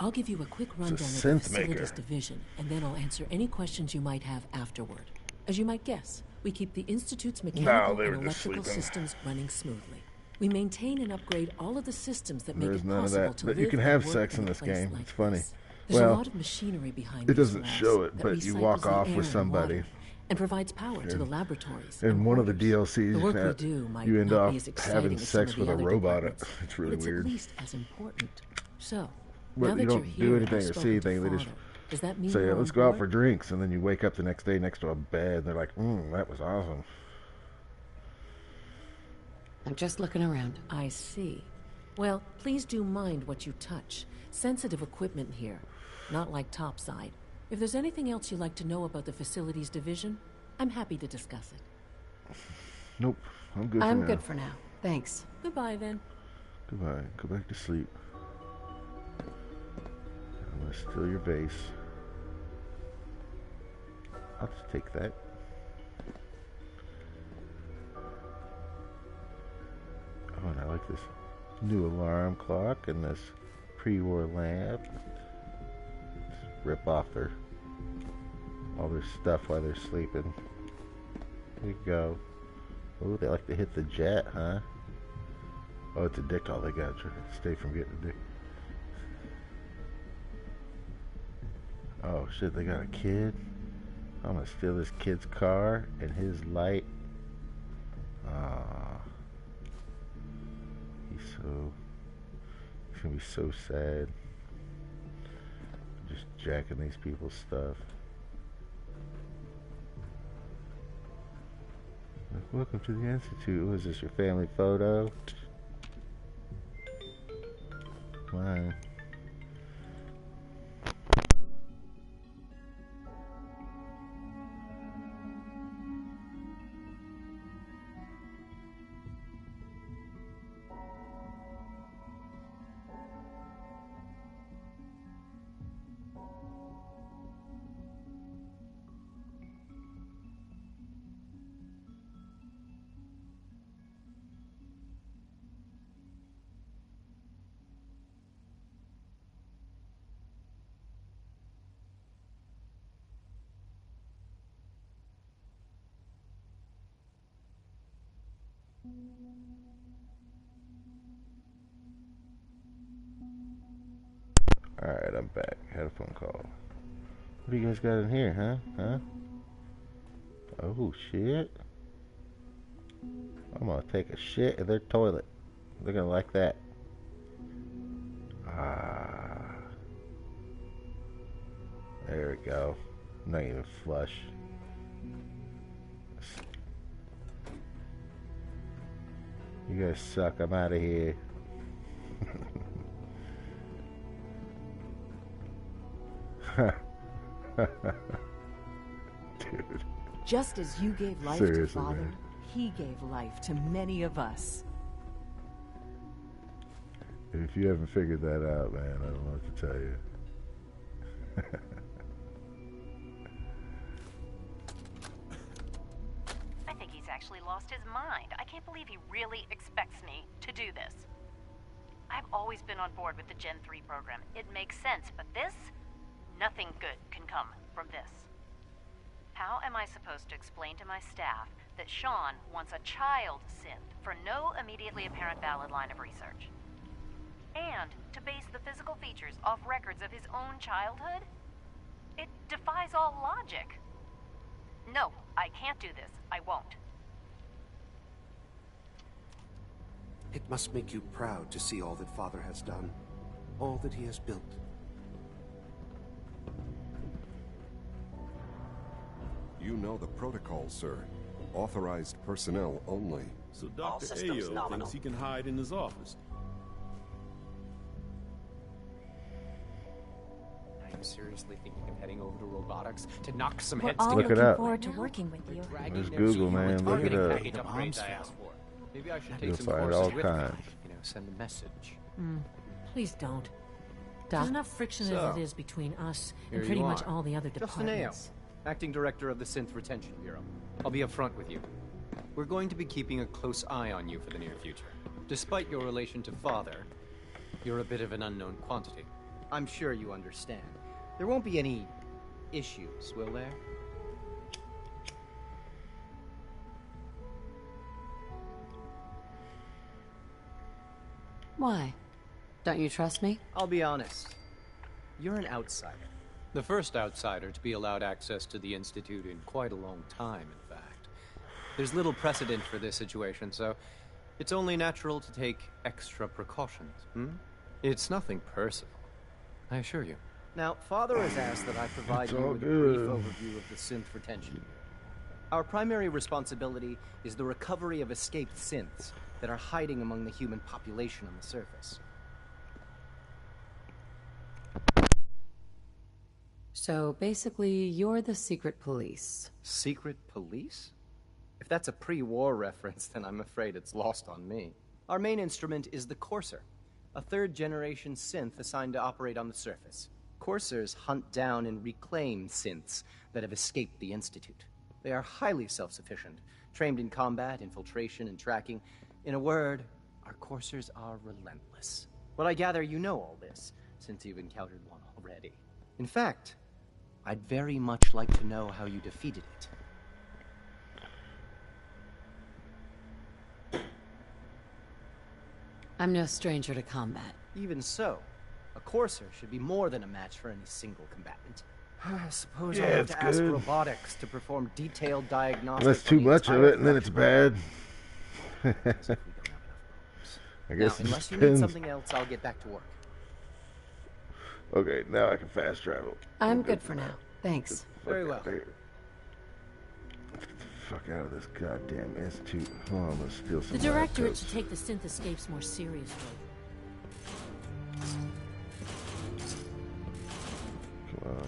I'll give you a quick rundown of the synth facilities maker. division, and then I'll answer any questions you might have afterward. As you might guess, we keep the Institute's mechanical they were and just electrical sleeping. systems running smoothly. We maintain and upgrade all of the systems that make There's it none of possible that. to But live you can and have work sex in a this place game. like It's funny. this. There's Well, a lot of machinery behind it these doesn't labs show it, that but you recycles walk the off air with and somebody. water and provides power to the laboratories. In and one of the quarters. DLCs, The work we do might you end not up be as exciting having as some sex of the with a other robot. departments, It's really but weird. It's at least as important. So, But now that you you're don't here do and I've anything or spoken see to anything. They just Father, does that mean say, you're let's on go out board? for drinks. And then you wake up the next day next to a bed. And they're like, that was awesome. I'm just looking around. I see. Well, please do mind what you touch. Sensitive equipment here, not like topside. If there's anything else you'd like to know about the facilities division, I'm happy to discuss it. Nope. I'm good for I'm now. good for now. Thanks. Goodbye, then. Goodbye. Go back to sleep. I'm going to steal your base. I'll just take that. Oh, and I like this new alarm clock and this pre-war lamp. Just rip off all their stuff while they're sleeping. There you go. Oh, they like to hit the jet, huh? Oh, it's a dick. All they got to stay from getting a dick. Oh shit, they got a kid. I'm gonna steal this kid's car and his light. Ah, he's gonna be so sad. Just jacking these people's stuff. Welcome to the Institute. Was this your family photo? Mine. Alright, I'm back. Had a phone call. What do you guys got in here, huh? Oh, shit. I'm gonna take a shit in their toilet. They're gonna like that. Ah. There we go. Not even flush. You guys suck. I'm out of here. Dude. Just as you gave life Seriously, to Father, man. he gave life to many of us. If you haven't figured that out, man, I don't know what to tell you. I think he's actually lost his mind. I can't believe he really expects me to do this. I've always been on board with the Gen 3 program. It makes sense, but this? Nothing good can come from this. How am I supposed to explain to my staff that Sean wants a child synth for no immediately apparent valid line of research? And to base the physical features off records of his own childhood? It defies all logic. No, I can't do this. I won't. It must make you proud to see all that Father has done, all that he has built. You know the protocol, sir. Authorized personnel only. So Dr. Ayo thinks he can hide in his office. Are you seriously thinking of heading over to robotics to knock some We're heads all together? Look it looking up. forward to working with you. There's Google, man. Look it up. Package upgrades I asked for. Maybe I should You'll take some find courses all with me. kinds. You know, send a message. Please don't. There's enough friction So, as it is between us Here and pretty you much are. all the other Justin Ayo, departments. Acting Director of the Synth Retention Bureau. I'll be upfront with you. We're going to be keeping a close eye on you for the near future. Despite your relation to Father, you're a bit of an unknown quantity. I'm sure you understand. There won't be any issues, will there? Why? Don't you trust me? I'll be honest. You're an outsider. The first outsider to be allowed access to the Institute in quite a long time, in fact. There's little precedent for this situation, so it's only natural to take extra precautions, It's nothing personal, I assure you. Now, Father has asked that I provide It's you all with a brief good. overview of the synth retention. Our primary responsibility is the recovery of escaped synths that are hiding among the human population on the surface. So basically, you're the secret police. Secret police? If that's a pre-war reference, then I'm afraid it's lost on me. Our main instrument is the Courser, a third-generation synth assigned to operate on the surface. Coursers hunt down and reclaim synths that have escaped the Institute. They are highly self-sufficient, trained in combat, infiltration, and tracking. In a word, our Coursers are relentless. But I gather you know all this, since you've encountered one already. In fact, I'd very much like to know how you defeated it. I'm no stranger to combat. Even so, a courser should be more than a match for any single combatant. I suppose Yeah, I'll have it's to ask good. robotics to perform detailed diagnostics. Unless too on the much of entire it, and then it's bad. I Now, guess it unless you need depends. something else, I'll get back to work. Okay, now I can fast travel. I'm good for now. Thanks. Very well. Get the fuck out of this goddamn institute. Oh, I'm gonna steal some The Directorate laptops. should take the synth escapes more seriously. Come on.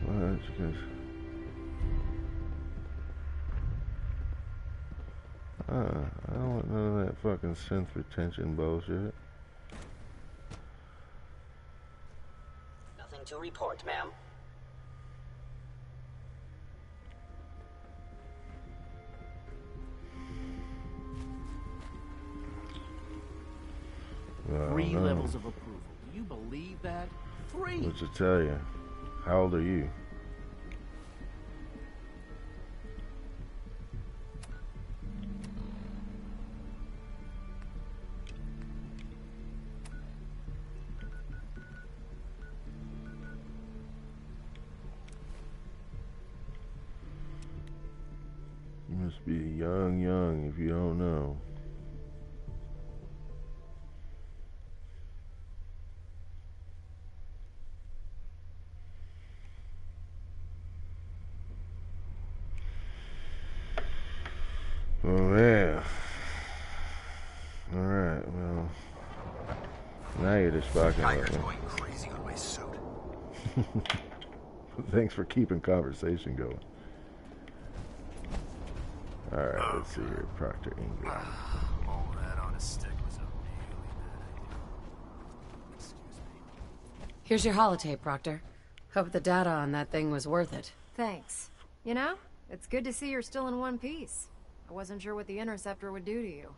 What? Because... I don't want none of that fucking synth retention bullshit. Nothing to report, ma'am. Well, 3 no. levels of approval. Do you believe that? 3! What's it tell you? How old are you? You must be young if you don't know. Oh yeah. Alright, well. Now you're just fucking with me. Going crazy on my suit. Thanks for keeping conversation going. Alright, let's see here. Proctor Ingram. All that on a stick was a really bad idea. Excuse me. Here's your holotape, Proctor. Hope the data on that thing was worth it. Thanks. You know, it's good to see you're still in one piece. I wasn't sure what the Interceptor would do to you.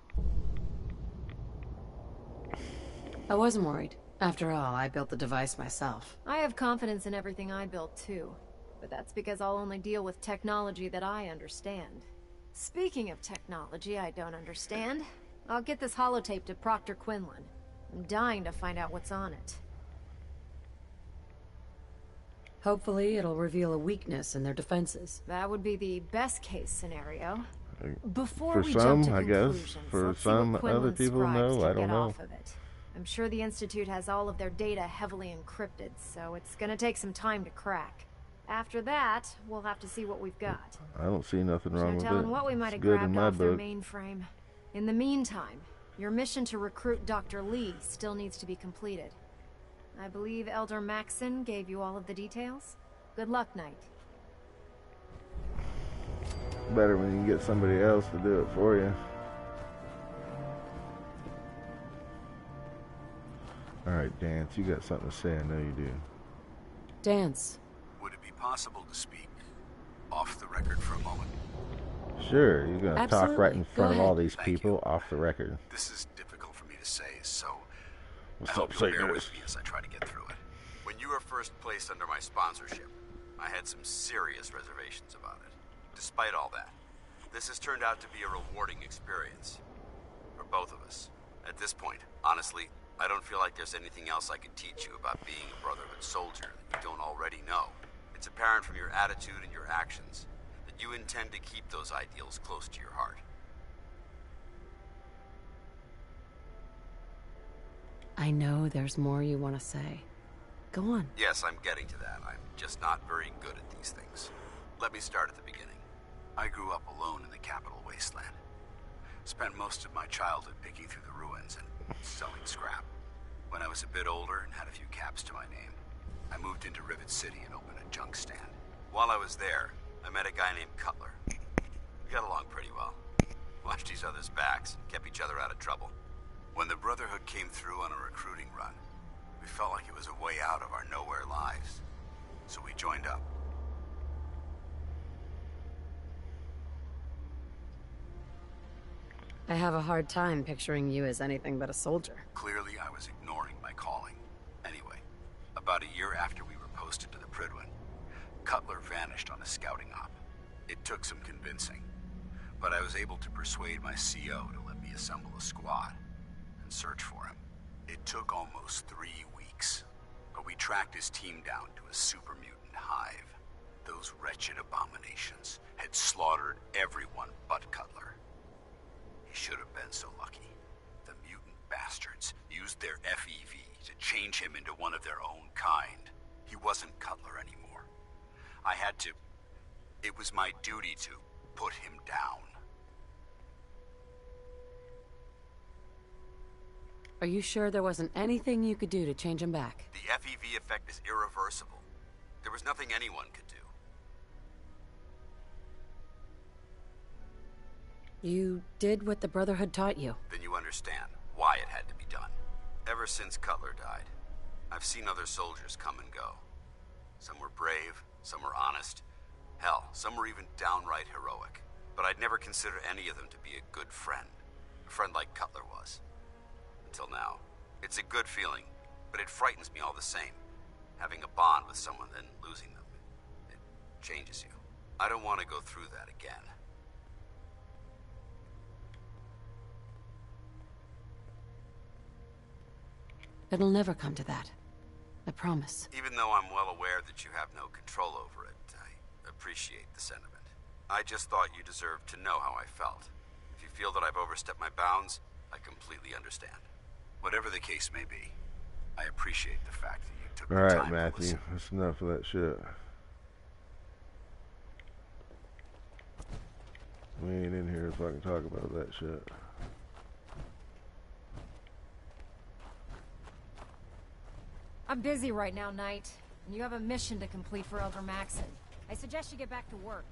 I wasn't worried. After all, I built the device myself. I have confidence in everything I built, too. But that's because I'll only deal with technology that I understand. Speaking of technology I don't understand, I'll get this holotape to Proctor Quinlan. I'm dying to find out what's on it. Hopefully, it'll reveal a weakness in their defenses. That would be the best-case scenario. Before For we some, jump to I guess. conclusions, For let's see some what other Quinlan's people, scribes no. can I don't get know. off of it. I'm sure the Institute has all of their data heavily encrypted, so it's gonna take some time to crack. After that, we'll have to see what we've got. I don't see nothing wrong No with telling it. what we might It's have good in grabbed my off their book. mainframe. In the meantime, your mission to recruit Dr. Lee still needs to be completed. I believe Elder Maxson gave you all of the details. Good luck, Knight. Better when you can get somebody else to do it for you. Alright, Dance, you got something to say, I know you do. Dance. Would it be possible to speak off the record for a moment? Sure, you're gonna talk right in Absolutely. front Go of all ahead. these people off the record. This is difficult for me to say, so What's I up, hope you'll St. bear Louis? with me as I try to get through it. When you were first placed under my sponsorship, I had some serious reservations about it. Despite all that, this has turned out to be a rewarding experience for both of us. At this point, honestly, I don't feel like there's anything else I could teach you about being a Brotherhood soldier that you don't already know. It's apparent from your attitude and your actions that you intend to keep those ideals close to your heart. I know there's more you want to say. Go on. Yes, I'm getting to that. I'm just not very good at these things. Let me start at the beginning. I grew up alone in the capital wasteland. Spent most of my childhood picking through the ruins and selling scrap. When I was a bit older and had a few caps to my name, I moved into Rivet City and opened a junk stand. While I was there, I met a guy named Cutler. We got along pretty well. Watched each other's backs and kept each other out of trouble. When the Brotherhood came through on a recruiting run, we felt like it was a way out of our nowhere lives. So we joined up. I have a hard time picturing you as anything but a soldier. Clearly, I was ignoring my calling. Anyway, about a year after we were posted to the Prydwen, Cutler vanished on a scouting op. It took some convincing, but I was able to persuade my CO to let me assemble a squad and search for him. It took almost 3 weeks, but we tracked his team down to a super mutant hive. Those wretched abominations had slaughtered everyone but Cutler. He should have been so lucky. The mutant bastards used their FEV to change him into one of their own kind. He wasn't Cutler anymore. I had to... It was my duty to put him down. Are you sure there wasn't anything you could do to change him back? The FEV effect is irreversible. There was nothing anyone could do. You did what the Brotherhood taught you. Then you understand why it had to be done. Ever since Cutler died, I've seen other soldiers come and go. Some were brave, some were honest. Hell, some were even downright heroic. But I'd never consider any of them to be a good friend. A friend like Cutler was. Until now. It's a good feeling, but it frightens me all the same. Having a bond with someone, then losing them. It changes you. I don't want to go through that again. It'll never come to that. I promise. Even though I'm well aware that you have no control over it, I appreciate the sentiment. I just thought you deserved to know how I felt. If you feel that I've overstepped my bounds, I completely understand. Whatever the case may be, I appreciate the fact that you took the time to listen. Alright, Matthew. That's enough of that shit. We ain't in here to fucking talk about that shit. I'm busy right now, Knight, and you have a mission to complete for Elder Maxon. I suggest you get back to work.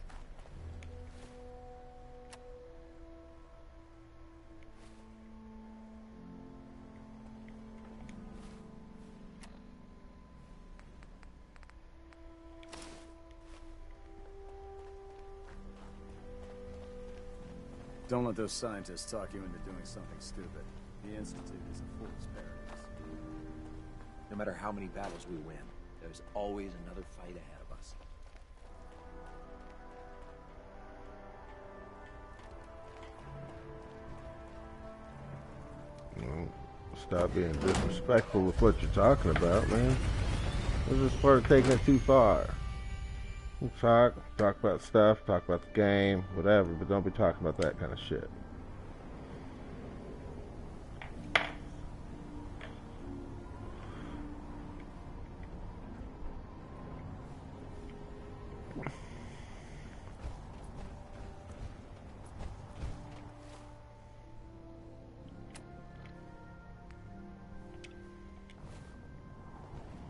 Don't let those scientists talk you into doing something stupid. The Institute is a fool's paradise. No matter how many battles we win, there's always another fight ahead of us. Well, stop being disrespectful with what you're talking about, man. This is part of taking it too far. You talk about stuff, talk about the game, whatever, but don't be talking about that kind of shit.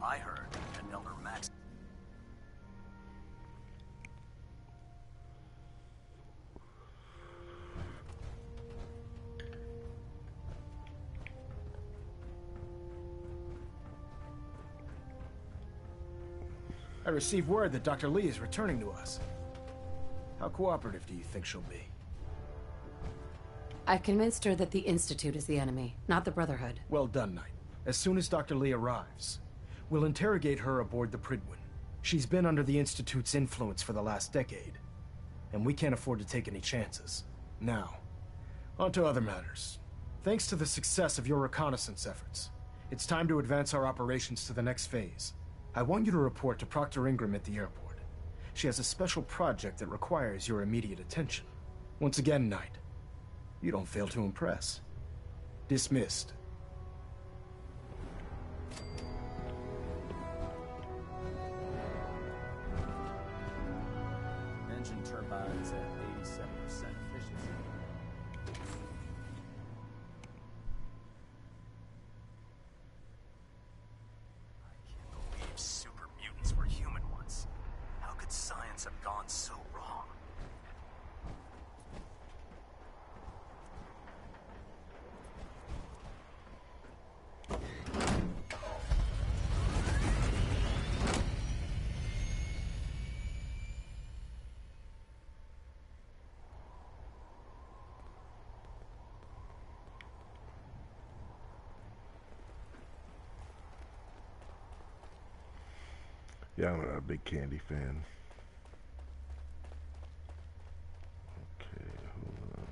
I heard that Elder Max... I received word that Dr. Lee is returning to us. How cooperative do you think she'll be? I've convinced her that the Institute is the enemy, not the Brotherhood. Well done, Knight. As soon as Dr. Lee arrives, we'll interrogate her aboard the Prydwen. She's been under the Institute's influence for the last decade, and we can't afford to take any chances. Now, on to other matters. Thanks to the success of your reconnaissance efforts, it's time to advance our operations to the next phase. I want you to report to Proctor Ingram at the airport. She has a special project that requires your immediate attention. Once again, Knight, you don't fail to impress. Dismissed. Engine turbines at 87% efficiency. Super mutants were human once. How could science have gone so wrong? Yeah, I'm not a big Candy fan. Okay, hold on.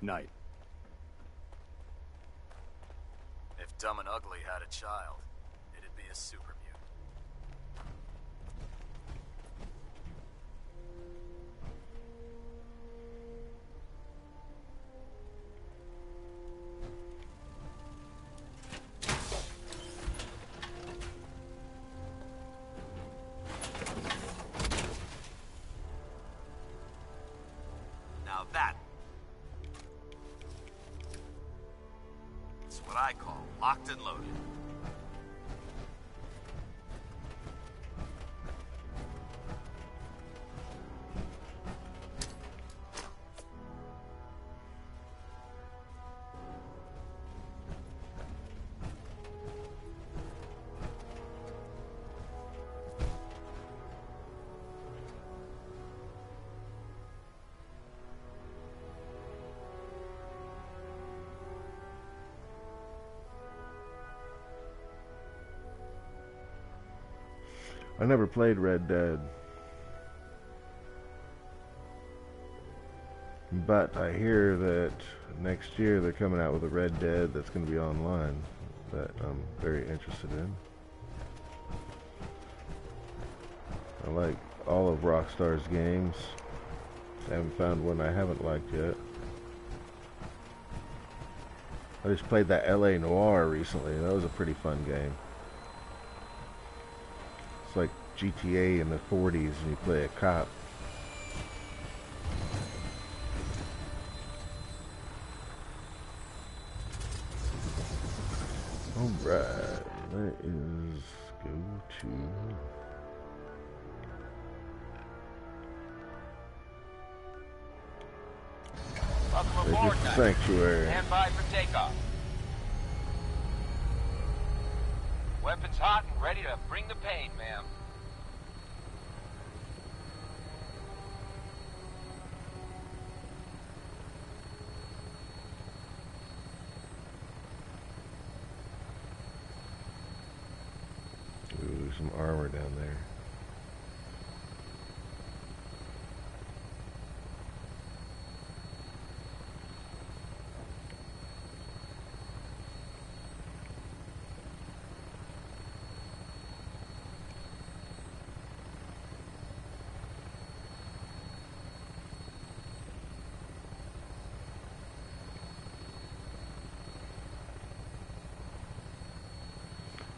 Night. If Dumb and Ugly had a child, it'd be a super mutant. Now that's what I call locked and loaded. I never played Red Dead, but I hear that next year they're coming out with a Red Dead that's going to be online that I'm very interested in. I like all of Rockstar's games. I haven't found one I haven't liked yet. I just played that LA Noire recently, and that was a pretty fun game. It's like GTA in the 40s and you play a cop. Alright, let us go to... Welcome aboard, Sanctuary. Stand by for takeoff. Weapons hot and ready to bring the pain, ma'am. Ooh, there's some armor down there.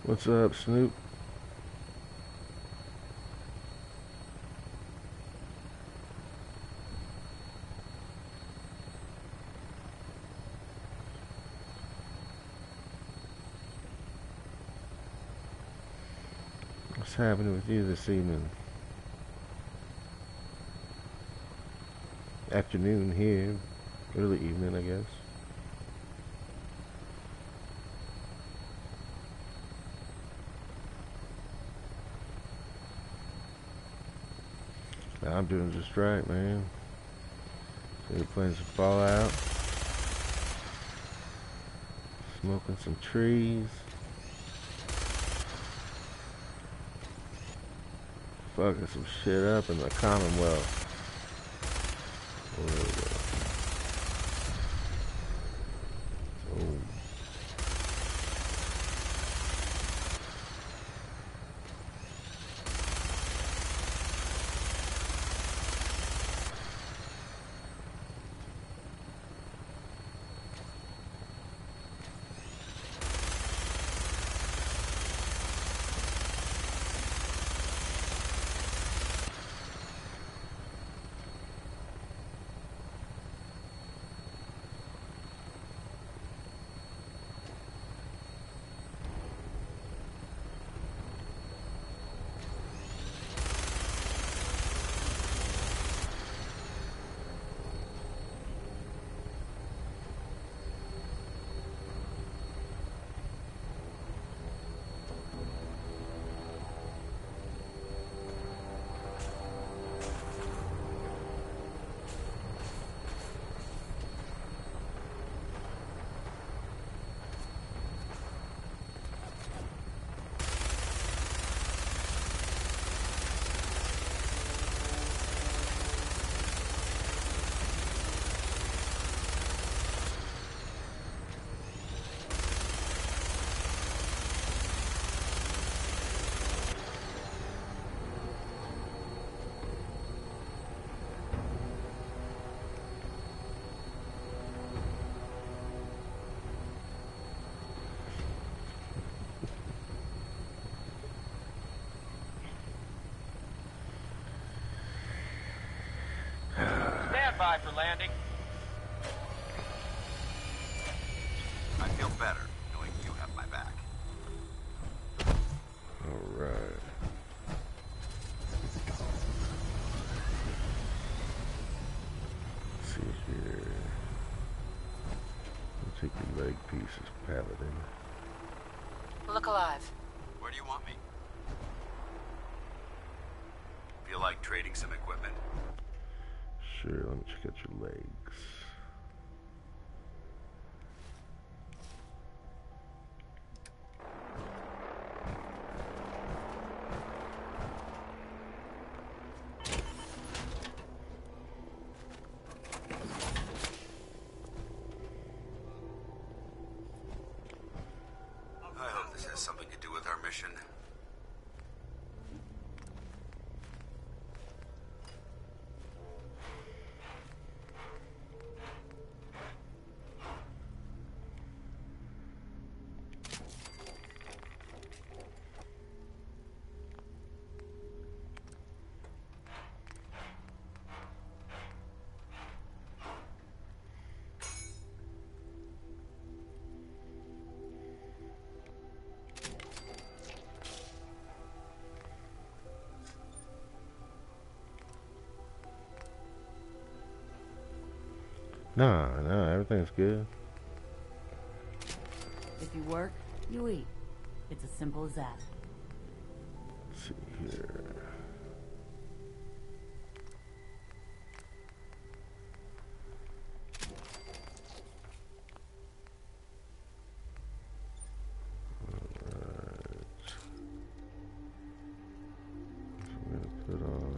What's up, Snoop? What's happening with you this evening? Afternoon here, early evening, I guess. I'm doing just right, man. So we're playing some Fallout. Smoking some trees. Fucking some shit up in the Commonwealth. Oh, there we go. Oh. by for landing. I feel better knowing you have my back. Alright. Let's see here. I'll take your leg pieces, Paladin. Look alive. Where do you want me? Feel like trading some equipment? Sure, let me check out your legs. I hope this has something to do with our mission. Nah, everything's good. If you work, you eat. It's as simple as that. Let's see here. Alright. So I'm gonna put on.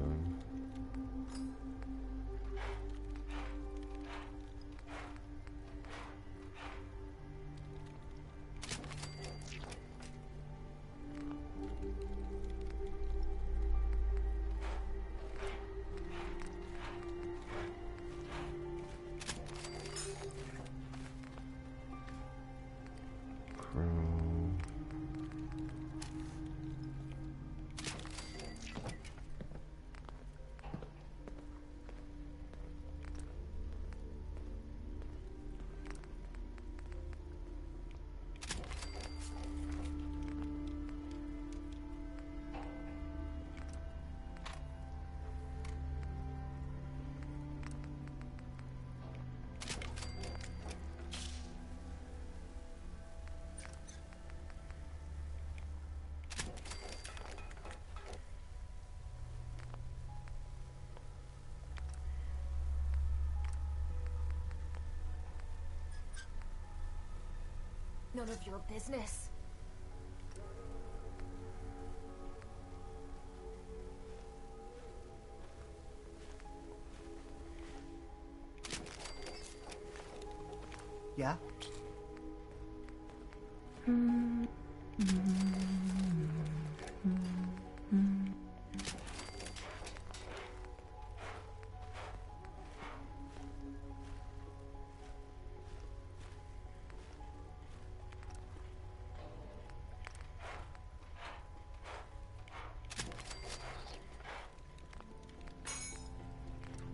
Chrome. None of your business. Yeah?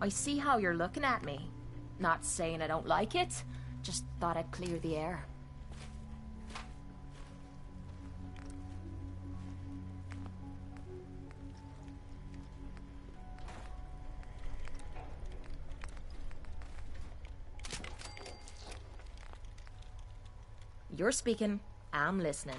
I see how you're looking at me. Not saying I don't like it, just thought I'd clear the air. You're speaking, I'm listening.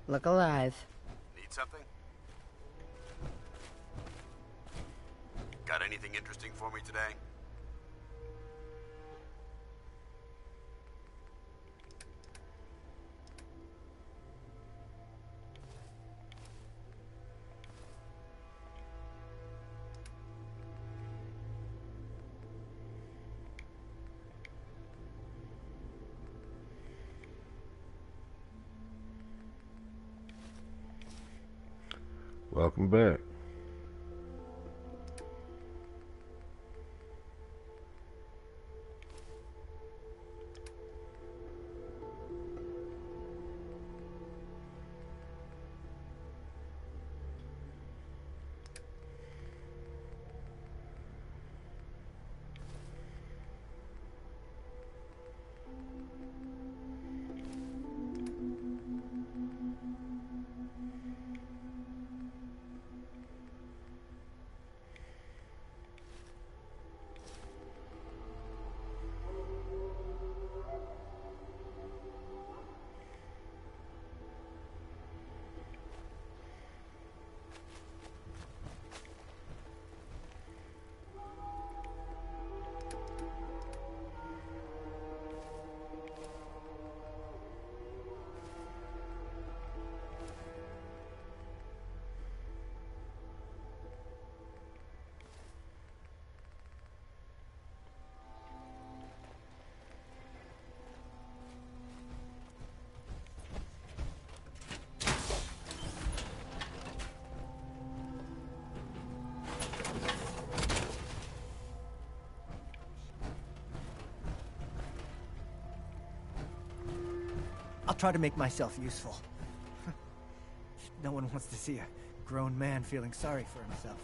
Look alive. Need something? Got anything interesting for me today? Welcome back. I'll try to make myself useful. No one wants to see a grown man feeling sorry for himself.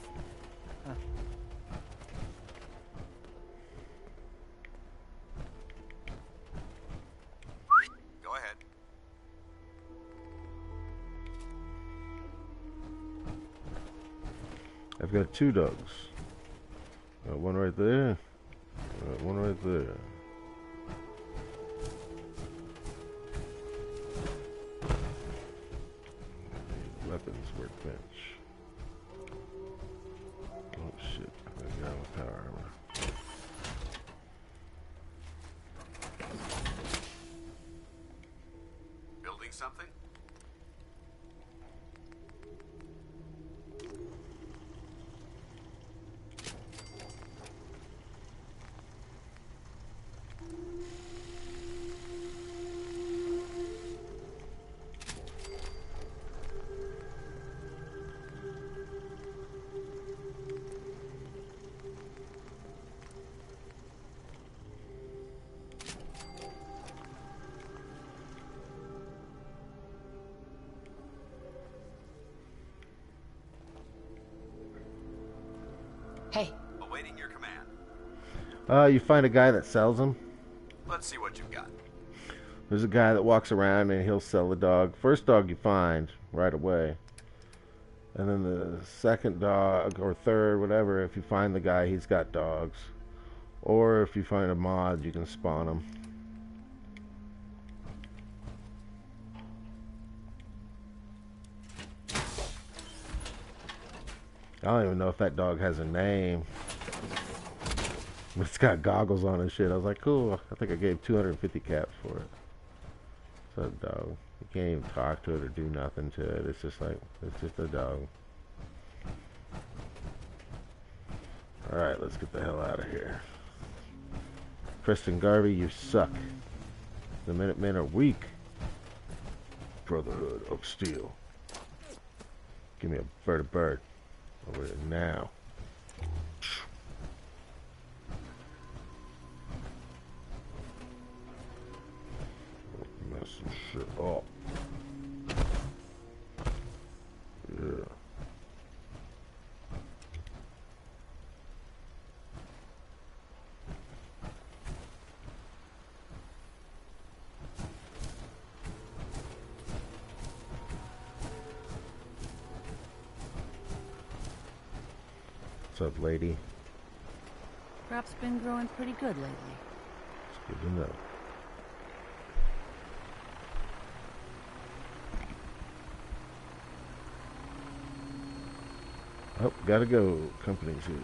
Huh? Go ahead. I've got 2 dogs. Got one right there. Got one right there. Weapons workbench. Oh shit, I got with power armor. Building something? Hey. Awaiting your command. You find a guy that sells them. Let's see what you've got. There's a guy that walks around and he'll sell the dog. First dog you find right away. And then the second dog or third, whatever, if you find the guy, he's got dogs. Or if you find a mod, you can spawn them. I don't even know if that dog has a name. It's got goggles on and shit. I was like, cool. I think I gave 250 caps for it. It's a dog. You can't even talk to it or do nothing to it. It's just like, it's just a dog. Alright, let's get the hell out of here. Preston Garvey, you suck. The Minutemen are weak. Brotherhood of Steel. Give me a bird. Over there now. Mess some shit up. Yeah. What's up, lady? Crop's been growing pretty good lately. It's good to know. Oh, gotta go. Company's here.